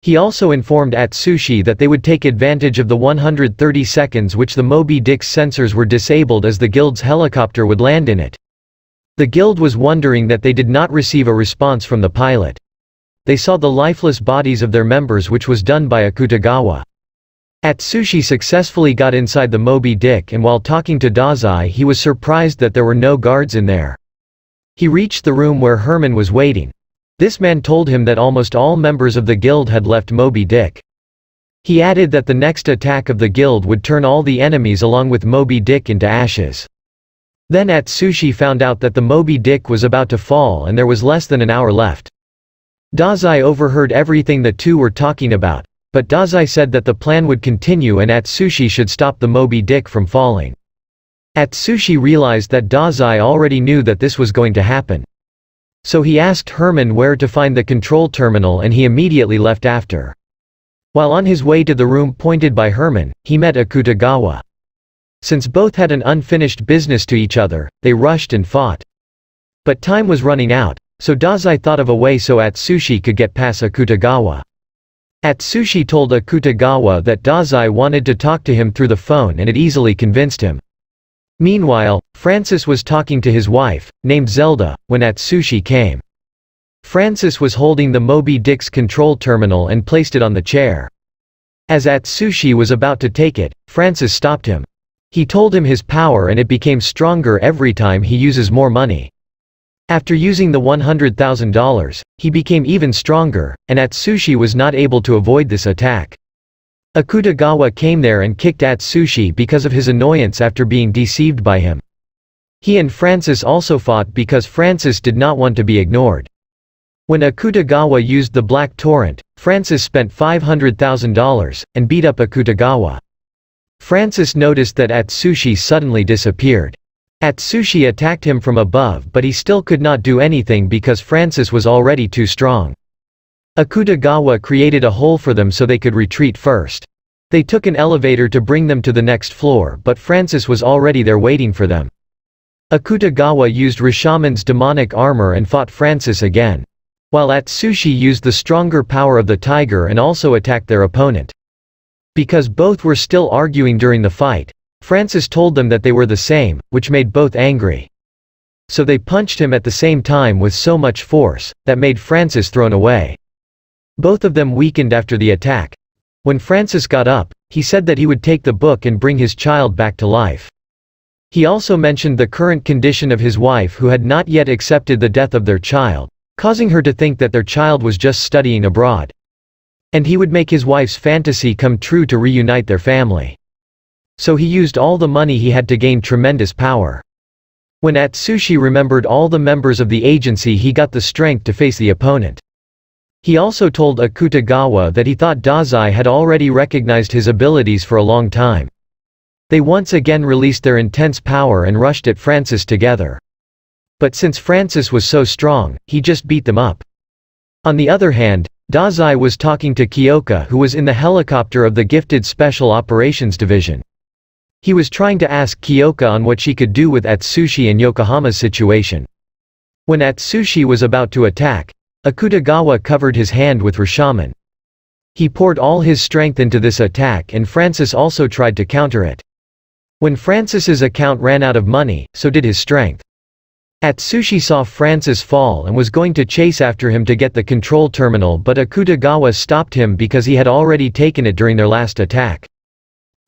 He also informed Atsushi that they would take advantage of the 130 seconds which the Moby Dick's sensors were disabled as the guild's helicopter would land in it. The guild was wondering that they did not receive a response from the pilot. They saw the lifeless bodies of their members, which was done by Akutagawa. Atsushi successfully got inside the Moby Dick, and while talking to Dazai he was surprised that there were no guards in there. He reached the room where Herman was waiting. This man told him that almost all members of the guild had left Moby Dick. He added that the next attack of the guild would turn all the enemies along with Moby Dick into ashes. Then Atsushi found out that the Moby Dick was about to fall and there was less than an hour left. Dazai overheard everything the two were talking about, but Dazai said that the plan would continue and Atsushi should stop the Moby Dick from falling. Atsushi realized that Dazai already knew that this was going to happen. So he asked Herman where to find the control terminal, and he immediately left after. While on his way to the room pointed by Herman, he met Akutagawa. Since both had an unfinished business to each other, they rushed and fought. But time was running out, so Dazai thought of a way so Atsushi could get past Akutagawa. Atsushi told Akutagawa that Dazai wanted to talk to him through the phone, and it easily convinced him. Meanwhile, Francis was talking to his wife, named Zelda, when Atsushi came. Francis was holding the Moby Dick's control terminal and placed it on the chair. As Atsushi was about to take it, Francis stopped him. He told him his power, and it became stronger every time he uses more money. After using the $100,000, he became even stronger, and Atsushi was not able to avoid this attack. Akutagawa came there and kicked Atsushi because of his annoyance after being deceived by him. He and Francis also fought because Francis did not want to be ignored. When Akutagawa used the Black Torrent, Francis spent $500,000, and beat up Akutagawa. Francis noticed that Atsushi suddenly disappeared. Atsushi attacked him from above, but he still could not do anything because Francis was already too strong. Akutagawa created a hole for them so they could retreat first. They took an elevator to bring them to the next floor, but Francis was already there waiting for them. Akutagawa used Rashaman's demonic armor and fought Francis again. While Atsushi used the stronger power of the tiger and also attacked their opponent. Because both were still arguing during the fight, Francis told them that they were the same, which made both angry. So they punched him at the same time with so much force, that made Francis thrown away. Both of them weakened after the attack. When Francis got up, he said that he would take the book and bring his child back to life. He also mentioned the current condition of his wife, who had not yet accepted the death of their child, causing her to think that their child was just studying abroad. And he would make his wife's fantasy come true to reunite their family. So he used all the money he had to gain tremendous power. When Atsushi remembered all the members of the agency, he got the strength to face the opponent. He also told Akutagawa that he thought Dazai had already recognized his abilities for a long time. They once again released their intense power and rushed at Francis together. But since Francis was so strong, he just beat them up. On the other hand, Dazai was talking to Kyoka, who was in the helicopter of the Gifted Special Operations Division. He was trying to ask Kyoka on what she could do with Atsushi and Yokohama's situation. When Atsushi was about to attack, Akutagawa covered his hand with Rashomon. He poured all his strength into this attack, and Francis also tried to counter it. When Francis's account ran out of money, so did his strength. Atsushi saw Francis fall and was going to chase after him to get the control terminal, but Akutagawa stopped him because he had already taken it during their last attack.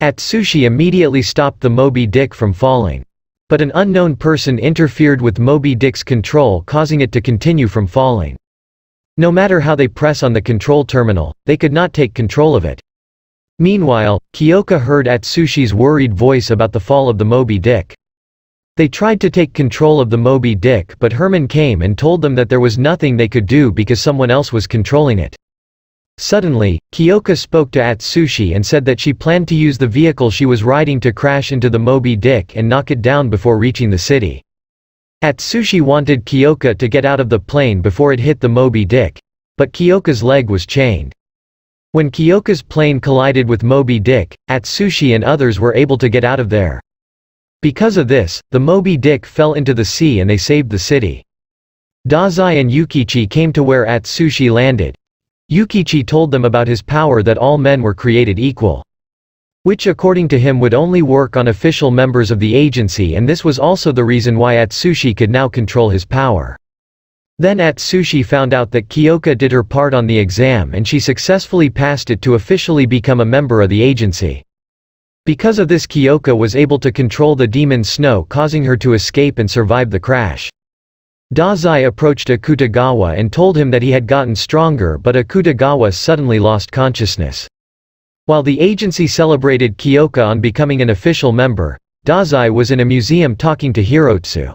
Atsushi immediately stopped the Moby Dick from falling. But an unknown person interfered with Moby Dick's control, causing it to continue from falling. No matter how they press on the control terminal, they could not take control of it. Meanwhile, Kyoka heard Atsushi's worried voice about the fall of the Moby Dick. They tried to take control of the Moby Dick, but Herman came and told them that there was nothing they could do because someone else was controlling it. Suddenly, Kyoka spoke to Atsushi and said that she planned to use the vehicle she was riding to crash into the Moby Dick and knock it down before reaching the city. Atsushi wanted Kyoka to get out of the plane before it hit the Moby Dick. But Kyoka's leg was chained. When Kyoka's plane collided with Moby Dick, Atsushi and others were able to get out of there. Because of this, the Moby Dick fell into the sea and they saved the city. Dazai and Yukichi came to where Atsushi landed. Yukichi told them about his power, that all men were created equal, which according to him would only work on official members of the agency, and this was also the reason why Atsushi could now control his power. Then Atsushi found out that Kyoka did her part on the exam and she successfully passed it to officially become a member of the agency. Because of this, Kyoka was able to control the demon Snow, causing her to escape and survive the crash. Dazai approached Akutagawa and told him that he had gotten stronger, but Akutagawa suddenly lost consciousness. While the agency celebrated Kyoka on becoming an official member, Dazai was in a museum talking to Hirotsu.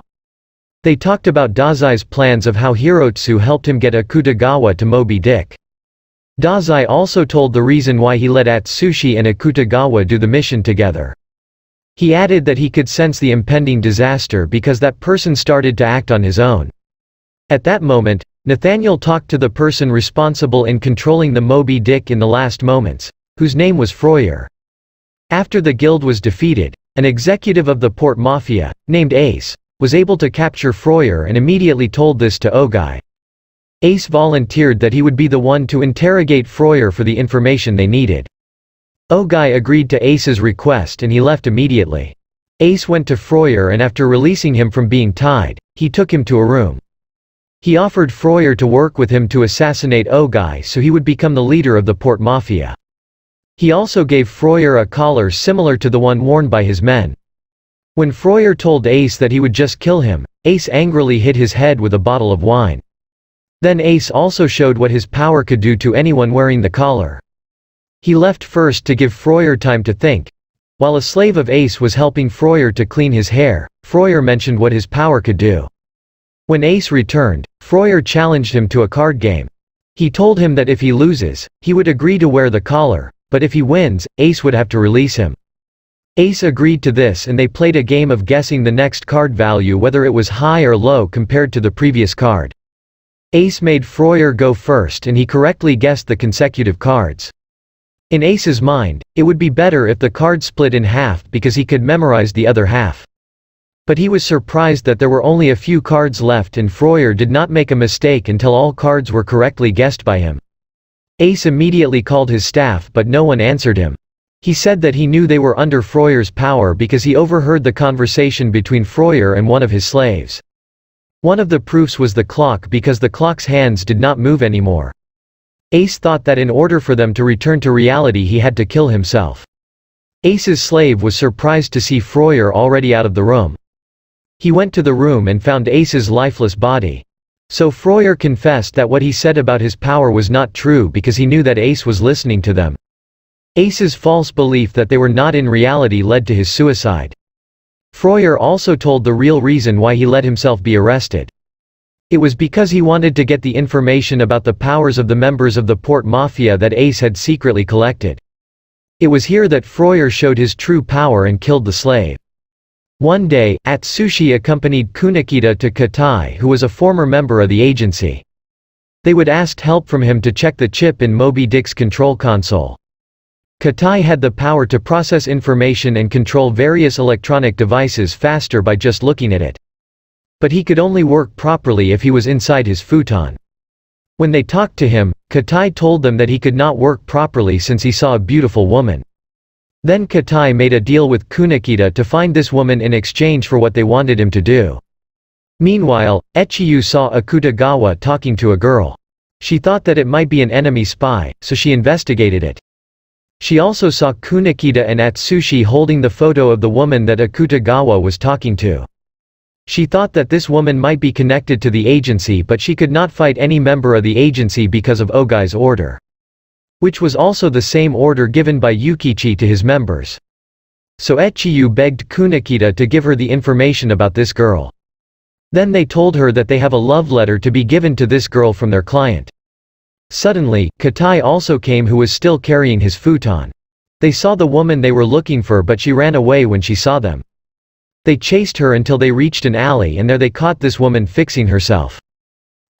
They talked about Dazai's plans of how Hirotsu helped him get Akutagawa to Moby Dick. Dazai also told the reason why he let Atsushi and Akutagawa do the mission together. He added that he could sense the impending disaster because that person started to act on his own. At that moment, Nathaniel talked to the person responsible in controlling the Moby Dick in the last moments, whose name was Froyer. After the guild was defeated, an executive of the port mafia, named Ace, was able to capture Froyer and immediately told this to Ogai. Ace volunteered that he would be the one to interrogate Froyer for the information they needed. Ogai agreed to Ace's request and he left immediately. Ace went to Froyer and after releasing him from being tied, he took him to a room. He offered Froyer to work with him to assassinate Ogai so he would become the leader of the port mafia. He also gave Froyer a collar similar to the one worn by his men. When Froyer told Ace that he would just kill him, Ace angrily hit his head with a bottle of wine. Then Ace also showed what his power could do to anyone wearing the collar. He left first to give Froyer time to think. While a slave of Ace was helping Froyer to clean his hair, Froyer mentioned what his power could do. When Ace returned, Froyer challenged him to a card game. He told him that if he loses, he would agree to wear the collar, but if he wins, Ace would have to release him. Ace agreed to this and they played a game of guessing the next card value, whether it was high or low compared to the previous card. Ace made Froyer go first and he correctly guessed the consecutive cards. In Ace's mind, it would be better if the card split in half because he could memorize the other half. But he was surprised that there were only a few cards left and Froyer did not make a mistake until all cards were correctly guessed by him. Ace immediately called his staff but no one answered him. He said that he knew they were under Froyer's power because he overheard the conversation between Froyer and one of his slaves. One of the proofs was the clock because the clock's hands did not move anymore. Ace thought that in order for them to return to reality he had to kill himself. Ace's slave was surprised to see Froyer already out of the room. He went to the room and found Ace's lifeless body. So Froyer confessed that what he said about his power was not true because he knew that Ace was listening to them. Ace's false belief that they were not in reality led to his suicide. Froyer also told the real reason why he let himself be arrested. It was because he wanted to get the information about the powers of the members of the port mafia that Ace had secretly collected. It was here that Freuer showed his true power and killed the slave. One day, Atsushi accompanied Kunikita to Katai, who was a former member of the agency. They would ask help from him to check the chip in Moby Dick's control console. Katai had the power to process information and control various electronic devices faster by just looking at it. But he could only work properly if he was inside his futon. When they talked to him, Katai told them that he could not work properly since he saw a beautiful woman. Then Katai made a deal with Kunikita to find this woman in exchange for what they wanted him to do. Meanwhile, Echiyu saw Akutagawa talking to a girl. She thought that it might be an enemy spy, so she investigated it. She also saw Kunikita and Atsushi holding the photo of the woman that Akutagawa was talking to. She thought that this woman might be connected to the agency, but she could not fight any member of the agency because of Ogai's order, which was also the same order given by Yukichi to his members. So Echiyu begged Kunikita to give her the information about this girl. Then they told her that they have a love letter to be given to this girl from their client. Suddenly, Katai also came, who was still carrying his futon. They saw the woman they were looking for, but she ran away when she saw them. They chased her until they reached an alley, and there they caught this woman fixing herself.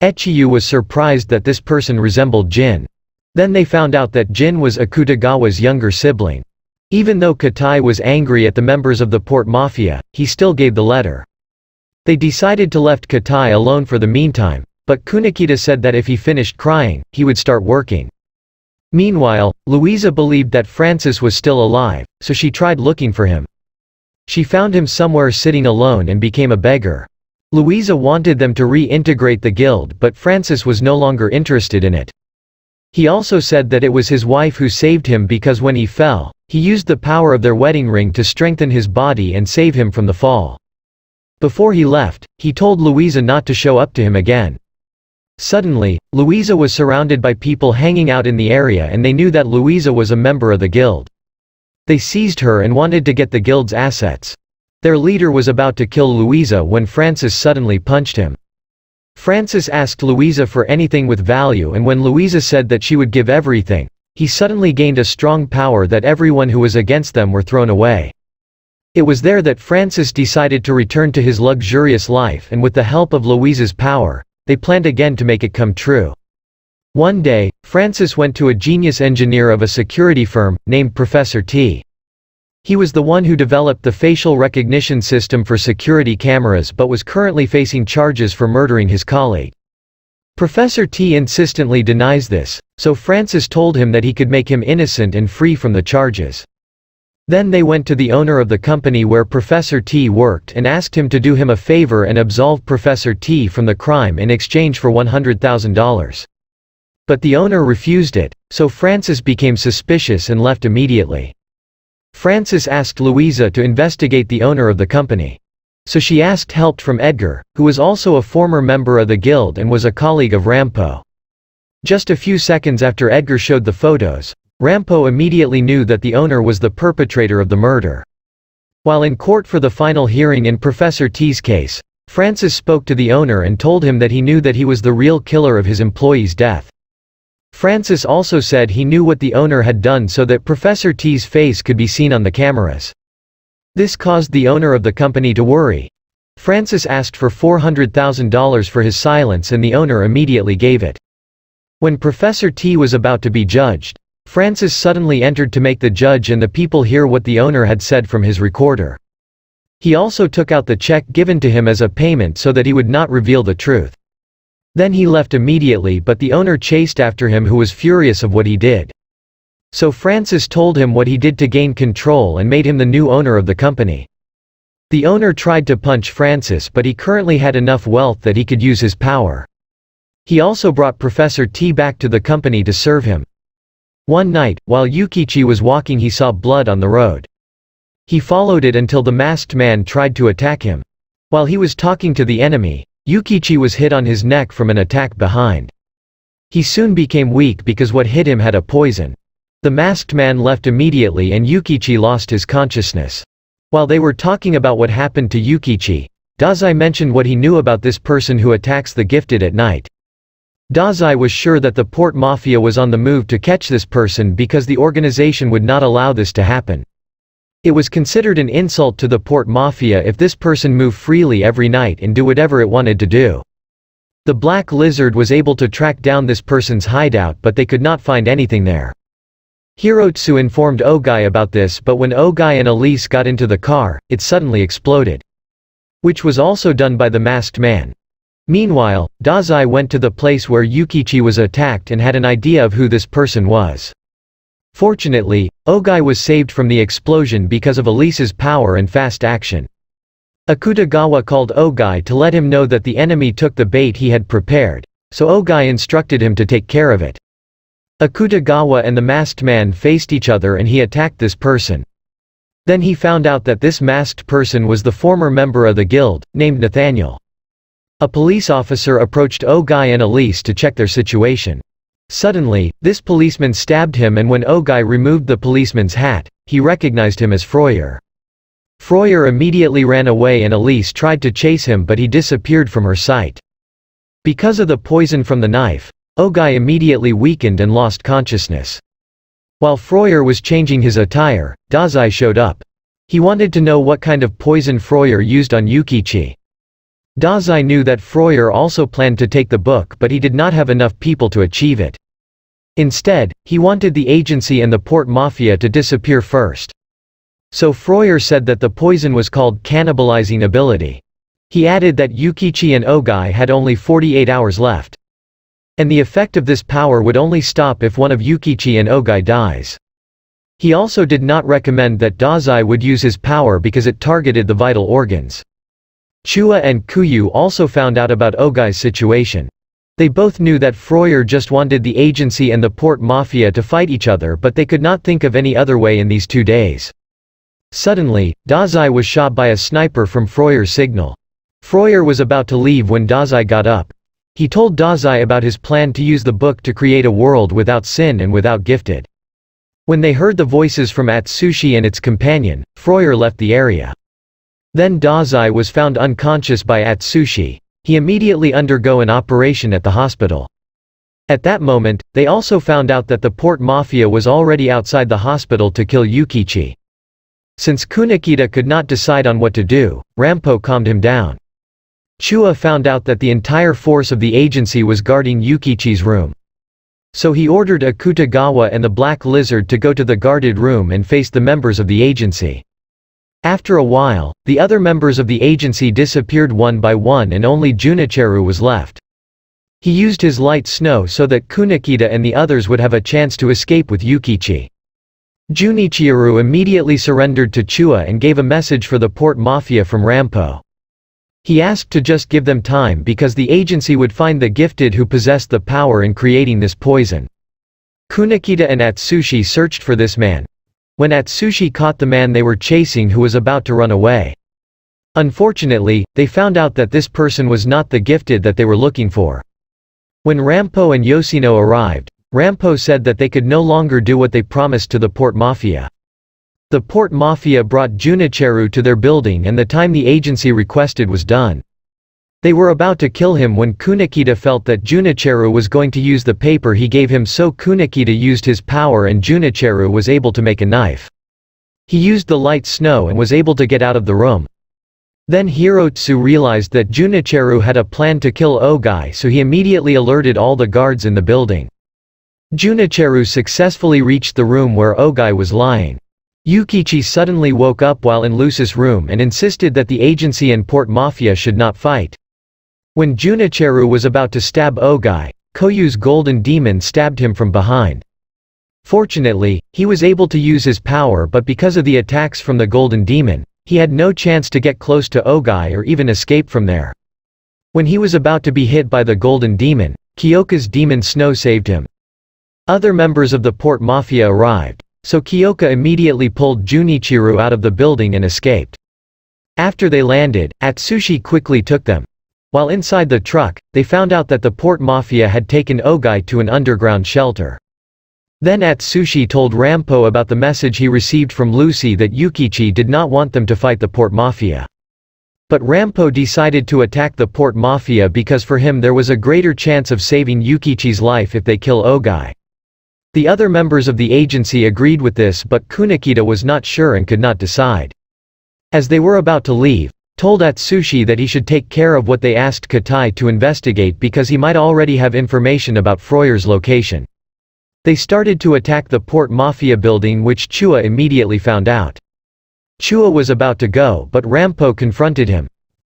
Echiyu was surprised that this person resembled Jin. Then they found out that Jin was Akutagawa's younger sibling. Even though Katai was angry at the members of the port mafia, he still gave the letter. They decided to left Katai alone for the meantime, but Kunikita said that if he finished crying, he would start working. Meanwhile, Louisa believed that Francis was still alive, so she tried looking for him. She found him somewhere sitting alone and became a beggar. Louisa wanted them to reintegrate the guild, but Francis was no longer interested in it. He also said that it was his wife who saved him because when he fell, he used the power of their wedding ring to strengthen his body and save him from the fall. Before he left, he told Louisa not to show up to him again. Suddenly, Louisa was surrounded by people hanging out in the area, and they knew that Louisa was a member of the guild. They seized her and wanted to get the guild's assets. Their leader was about to kill Louisa when Francis suddenly punched him. Francis asked Louisa for anything with value, and when Louisa said that she would give everything, he suddenly gained a strong power that everyone who was against them were thrown away. It was there that Francis decided to return to his luxurious life, and with the help of Louisa's power, they planned again to make it come true. One day, Francis went to a genius engineer of a security firm, named Professor T. He was the one who developed the facial recognition system for security cameras, but was currently facing charges for murdering his colleague. Professor T insistently denies this, so Francis told him that he could make him innocent and free from the charges. Then they went to the owner of the company where Professor T worked and asked him to do him a favor and absolve Professor T from the crime in exchange for $100,000. But the owner refused it, so Francis became suspicious and left immediately. Francis asked Louisa to investigate the owner of the company. So she asked help from Edgar, who was also a former member of the guild and was a colleague of Rampo. Just a few seconds after Edgar showed the photos, Rampo immediately knew that the owner was the perpetrator of the murder. While in court for the final hearing in Professor T's case, Francis spoke to the owner and told him that he knew that he was the real killer of his employee's death. Francis also said he knew what the owner had done so that Professor T's face could be seen on the cameras. This caused the owner of the company to worry. Francis asked for $400,000 for his silence, and the owner immediately gave it. When Professor T was about to be judged, Francis suddenly entered to make the judge and the people hear what the owner had said from his recorder. He also took out the check given to him as a payment so that he would not reveal the truth. Then he left immediately, but the owner chased after him, who was furious of what he did. So Francis told him what he did to gain control and made him the new owner of the company. The owner tried to punch Francis, but he currently had enough wealth that he could use his power. He also brought Professor T back to the company to serve him. One night, while Yukichi was walking, he saw blood on the road. He followed it until the masked man tried to attack him. While he was talking to the enemy, Yukichi was hit on his neck from an attack behind. He soon became weak because what hit him had a poison. The masked man left immediately and Yukichi lost his consciousness. While they were talking about what happened to Yukichi, Dazai mentioned what he knew about this person who attacks the gifted at night. Dazai was sure that the port mafia was on the move to catch this person because the organization would not allow this to happen. It was considered an insult to the port mafia if this person moved freely every night and do whatever it wanted to do. The Black Lizard was able to track down this person's hideout, but they could not find anything there. Hirotsu informed Ogai about this, but when Ogai and Elise got into the car, it suddenly exploded. Which was also done by the masked man. Meanwhile, Dazai went to the place where Yukichi was attacked and had an idea of who this person was. Fortunately, Ogai was saved from the explosion because of Elise's power and fast action. Akutagawa called Ogai to let him know that the enemy took the bait he had prepared, so Ogai instructed him to take care of it. Akutagawa and the masked man faced each other and he attacked this person. Then he found out that this masked person was the former member of the guild, named Nathaniel. A police officer approached Ogai and Elise to check their situation. Suddenly, this policeman stabbed him, and when Ogai removed the policeman's hat, he recognized him as Freuer. Freuer immediately ran away and Elise tried to chase him, but he disappeared from her sight. Because of the poison from the knife, Ogai immediately weakened and lost consciousness. While Freuer was changing his attire, Dazai showed up. He wanted to know what kind of poison Freuer used on Yukichi. Dazai knew that Freuer also planned to take the book, but he did not have enough people to achieve it. Instead, he wanted the agency and the port mafia to disappear first. So Freuer said that the poison was called cannibalizing ability. He added that Yukichi and Ogai had only 48 hours left. And the effect of this power would only stop if one of Yukichi and Ogai dies. He also did not recommend that Dazai would use his power because it targeted the vital organs. Chua and Kuyu also found out about Ogai's situation. They both knew that Freuer just wanted the agency and the port mafia to fight each other, but they could not think of any other way in these 2 days. Suddenly, Dazai was shot by a sniper from Freuer's signal. Freuer was about to leave when Dazai got up. He told Dazai about his plan to use the book to create a world without sin and without gifted. When they heard the voices from Atsushi and its companion, Freuer left the area. Then Dazai was found unconscious by Atsushi. He immediately undergo an operation at the hospital. At that moment, they also found out that the port mafia was already outside the hospital to kill Yukichi. Since Kunikita could not decide on what to do, Rampo calmed him down. Chua found out that the entire force of the agency was guarding Yukichi's room. So he ordered Akutagawa and the Black Lizard to go to the guarded room and face the members of the agency. After a while, the other members of the agency disappeared one by one and only Junichiro was left. He used his light snow so that Kunikita and the others would have a chance to escape with Yukichi. Junichiro immediately surrendered to Chua and gave a message for the port mafia from Rampo. He asked to just give them time because the agency would find the gifted who possessed the power in creating this poison. Kunikita and Atsushi searched for this man. When Atsushi caught the man they were chasing who was about to run away. Unfortunately, they found out that this person was not the gifted that they were looking for. When Rampo and Yoshino arrived, Rampo said that they could no longer do what they promised to the port mafia. The port mafia brought Junichiro to their building and the time the agency requested was done. They were about to kill him when Kunikita felt that Junichiro was going to use the paper he gave him, so Kunikita used his power and Junichiro was able to make a knife. He used the light snow and was able to get out of the room. Then Hirotsu realized that Junichiro had a plan to kill Ogai, so he immediately alerted all the guards in the building. Junichiro successfully reached the room where Ogai was lying. Yukichi suddenly woke up while in Lucis' room and insisted that the agency and port mafia should not fight. When Junichiro was about to stab Ogai, Koyu's golden demon stabbed him from behind. Fortunately, he was able to use his power, but because of the attacks from the golden demon, he had no chance to get close to Ogai or even escape from there. When he was about to be hit by the golden demon, Kyoka's demon snow saved him. Other members of the port mafia arrived, so Kyoka immediately pulled Junichiro out of the building and escaped. After they landed, Atsushi quickly took them. While inside the truck, they found out that the port mafia had taken Ogai to an underground shelter. Then Atsushi told Rampo about the message he received from Lucy that Yukichi did not want them to fight the port mafia. But Rampo decided to attack the port mafia because for him there was a greater chance of saving Yukichi's life if they kill Ogai. The other members of the agency agreed with this, but Kunakita was not sure and could not decide. As they were about to leave, told Atsushi that he should take care of what they asked Katai to investigate because he might already have information about Froyer's location. They started to attack the port mafia building, which Chua immediately found out. Chua was about to go, but Rampo confronted him.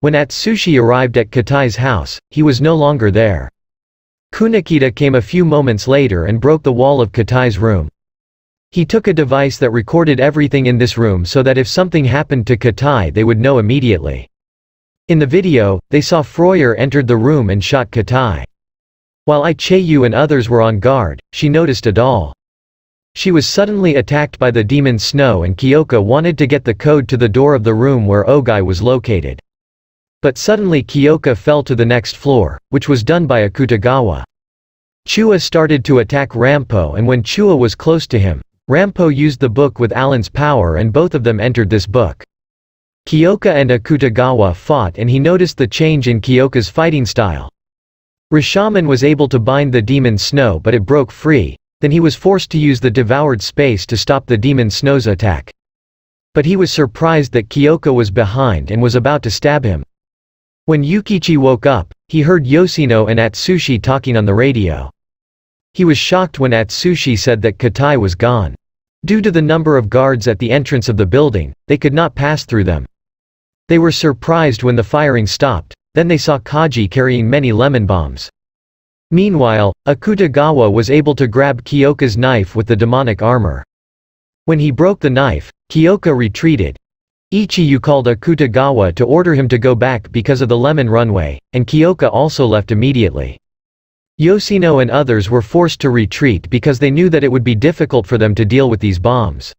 When Atsushi arrived at Katai's house, he was no longer there. Kunakita came a few moments later and broke the wall of Katai's room. He took a device that recorded everything in this room so that if something happened to Katai they would know immediately. In the video, they saw Froyer entered the room and shot Katai. While Ichayu and others were on guard, she noticed a doll. She was suddenly attacked by the demon Snow and Kyoka wanted to get the code to the door of the room where Ogai was located. But suddenly Kyoka fell to the next floor, which was done by Akutagawa. Chua started to attack Rampo, and when Chua was close to him, Rampo used the book with Alan's power and both of them entered this book. Kyoka and Akutagawa fought and he noticed the change in Kyoka's fighting style. Rashomon was able to bind the demon Snow but it broke free, then he was forced to use the devoured space to stop the demon Snow's attack. But he was surprised that Kyoka was behind and was about to stab him. When Yukichi woke up, he heard Yoshino and Atsushi talking on the radio. He was shocked when Atsushi said that Katai was gone. Due to the number of guards at the entrance of the building, they could not pass through them. They were surprised when the firing stopped, then they saw Kaji carrying many lemon bombs. Meanwhile, Akutagawa was able to grab Kyoka's knife with the demonic armor. When he broke the knife, Kyoka retreated. Ichiyu called Akutagawa to order him to go back because of the lemon runway, and Kyoka also left immediately. Yoshino and others were forced to retreat because they knew that it would be difficult for them to deal with these bombs.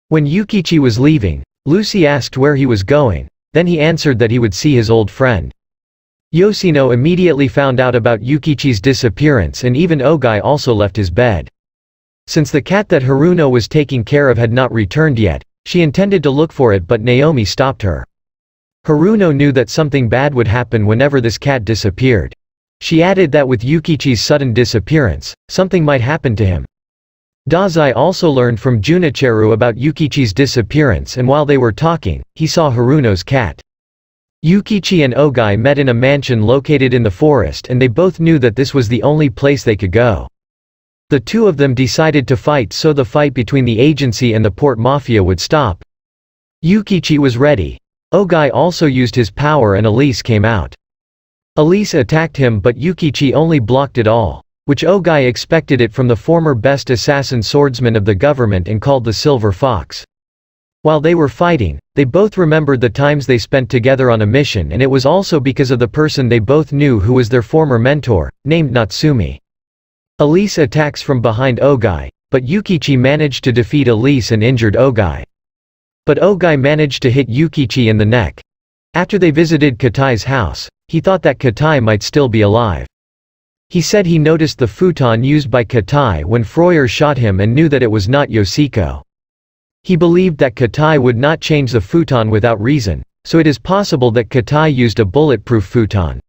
When Yukichi was leaving, Lucy asked where he was going, then he answered that he would see his old friend. Yoshino immediately found out about Yukichi's disappearance and even Ogai also left his bed. Since the cat that Haruno was taking care of had not returned yet, she intended to look for it but Naomi stopped her. Haruno knew that something bad would happen whenever this cat disappeared. She added that with Yukichi's sudden disappearance, something might happen to him. Dazai also learned from Junichiro about Yukichi's disappearance and while they were talking, he saw Haruno's cat. Yukichi and Ogai met in a mansion located in the forest and they both knew that this was the only place they could go. The two of them decided to fight so the fight between the agency and the port mafia would stop. Yukichi was ready. Ogai also used his power and Elise came out. Elise attacked him but Yukichi only blocked it all, which Ogai expected it from the former best assassin swordsman of the government and called the Silver Fox. While they were fighting, they both remembered the times they spent together on a mission and it was also because of the person they both knew who was their former mentor, named Natsumi. Elise attacks from behind Ogai, but Yukichi managed to defeat Elise and injured Ogai. But Ogai managed to hit Yukichi in the neck. After they visited Katai's house, he thought that Katai might still be alive. He said he noticed the futon used by Katai when Froyer shot him and knew that it was not Yoshiko. He believed that Katai would not change the futon without reason, so it is possible that Katai used a bulletproof futon.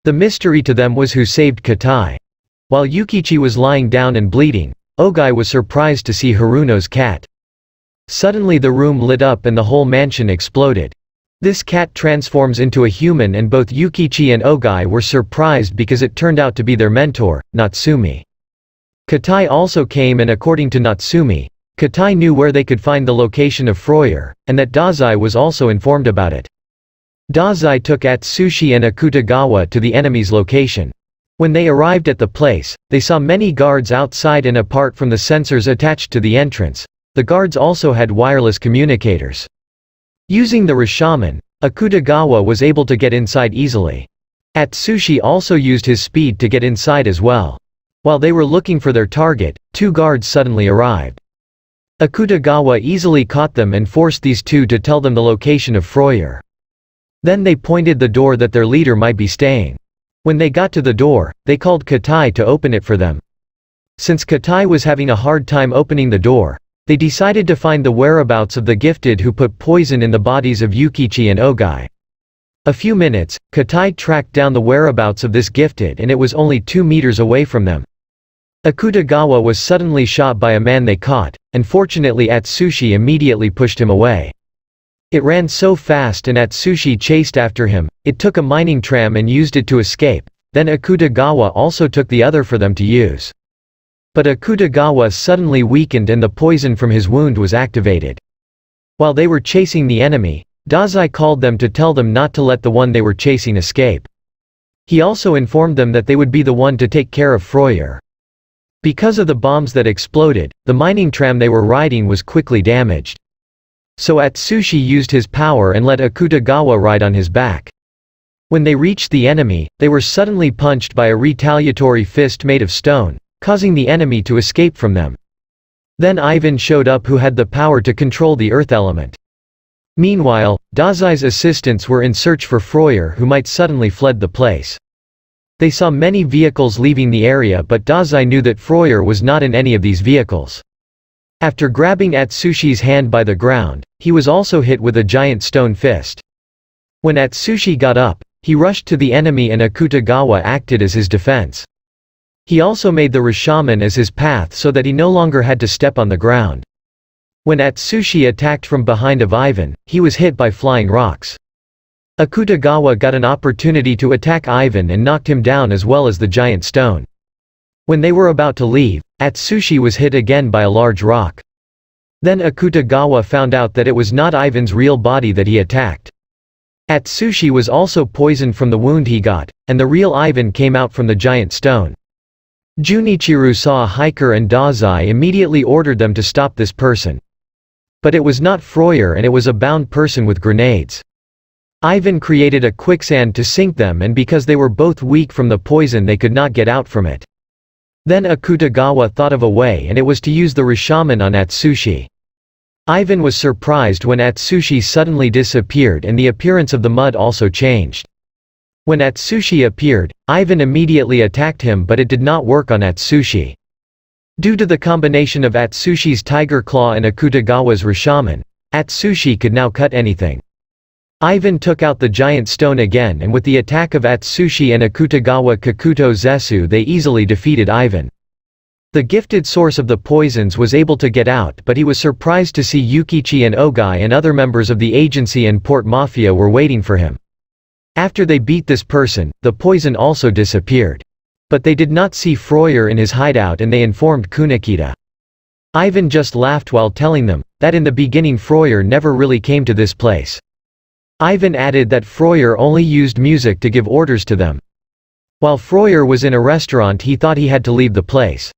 The mystery to them was who saved Katai. While Yukichi was lying down and bleeding, Ogai was surprised to see Haruno's cat. Suddenly the room lit up and the whole mansion exploded. This cat transforms into a human and both Yukichi and Ogai were surprised because it turned out to be their mentor, Natsumi. Katai also came and according to Natsumi, Katai knew where they could find the location of Froyer, and that Dazai was also informed about it. Dazai took Atsushi and Akutagawa to the enemy's location. When they arrived at the place, they saw many guards outside and apart from the sensors attached to the entrance, the guards also had wireless communicators. Using the Rashomon, Akutagawa was able to get inside easily. Atsushi also used his speed to get inside as well. While they were looking for their target, two guards suddenly arrived. Akutagawa easily caught them and forced these two to tell them the location of Froyer. Then they pointed the door that their leader might be staying. When they got to the door, they called Katai to open it for them. Since Katai was having a hard time opening the door, they decided to find the whereabouts of the gifted who put poison in the bodies of Yukichi and Ogai. A few minutes, Katai tracked down the whereabouts of this gifted and it was only 2 meters away from them. Akutagawa was suddenly shot by a man they caught, and fortunately Atsushi immediately pushed him away. It ran so fast and Atsushi chased after him, it took a mining tram and used it to escape, then Akutagawa also took the other for them to use. But Akutagawa suddenly weakened and the poison from his wound was activated. While they were chasing the enemy, Dazai called them to tell them not to let the one they were chasing escape. He also informed them that they would be the one to take care of Freuer. Because of the bombs that exploded, the mining tram they were riding was quickly damaged. So Atsushi used his power and let Akutagawa ride on his back. When they reached the enemy, they were suddenly punched by a retaliatory fist made of stone, causing the enemy to escape from them. Then Ivan showed up who had the power to control the earth element. Meanwhile, Dazai's assistants were in search for Freuer who might suddenly fled the place. They saw many vehicles leaving the area but Dazai knew that Freuer was not in any of these vehicles. After grabbing Atsushi's hand by the ground, he was also hit with a giant stone fist. When Atsushi got up, he rushed to the enemy and Akutagawa acted as his defense. He also made the Rashomon as his path so that he no longer had to step on the ground. When Atsushi attacked from behind of Ivan, he was hit by flying rocks. Akutagawa got an opportunity to attack Ivan and knocked him down as well as the giant stone. When they were about to leave, Atsushi was hit again by a large rock. Then Akutagawa found out that it was not Ivan's real body that he attacked. Atsushi was also poisoned from the wound he got, and the real Ivan came out from the giant stone. Junichiro saw a hiker and Dazai immediately ordered them to stop this person. But it was not Freuer and it was a bound person with grenades. Ivan created a quicksand to sink them and because they were both weak from the poison they could not get out from it. Then Akutagawa thought of a way and it was to use the Rashomon on Atsushi. Ivan was surprised when Atsushi suddenly disappeared and the appearance of the mud also changed. When Atsushi appeared, Ivan immediately attacked him but it did not work on Atsushi. Due to the combination of Atsushi's tiger claw and Akutagawa's Rashomon, Atsushi could now cut anything. Ivan took out the giant stone again and with the attack of Atsushi and Akutagawa Kakuto Zetsu they easily defeated Ivan. The gifted source of the poisons was able to get out but he was surprised to see Yukichi and Ogai and other members of the agency and port mafia were waiting for him. After they beat this person, the poison also disappeared. But they did not see Freuer in his hideout and they informed Kunikita. Ivan just laughed while telling them that in the beginning Freuer never really came to this place. Ivan added that Freuer only used music to give orders to them. While Freuer was in a restaurant he thought he had to leave the place.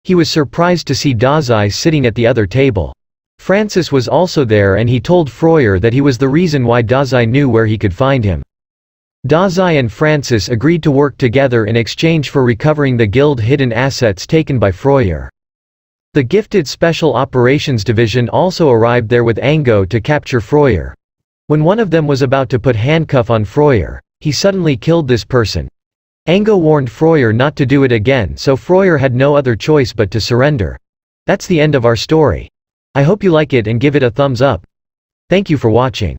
He was surprised to see Dazai sitting at the other table. Francis was also there and he told Freuer that he was the reason why Dazai knew where he could find him. Dazai and Francis agreed to work together in exchange for recovering the guild hidden assets taken by Freuer. The gifted Special Operations Division also arrived there with Ango to capture Freuer. When one of them was about to put handcuff on Freuer, he suddenly killed this person. Ango warned Freuer not to do it again so Freuer had no other choice but to surrender. That's the end of our story. I hope you like it and give it a thumbs up. Thank you for watching.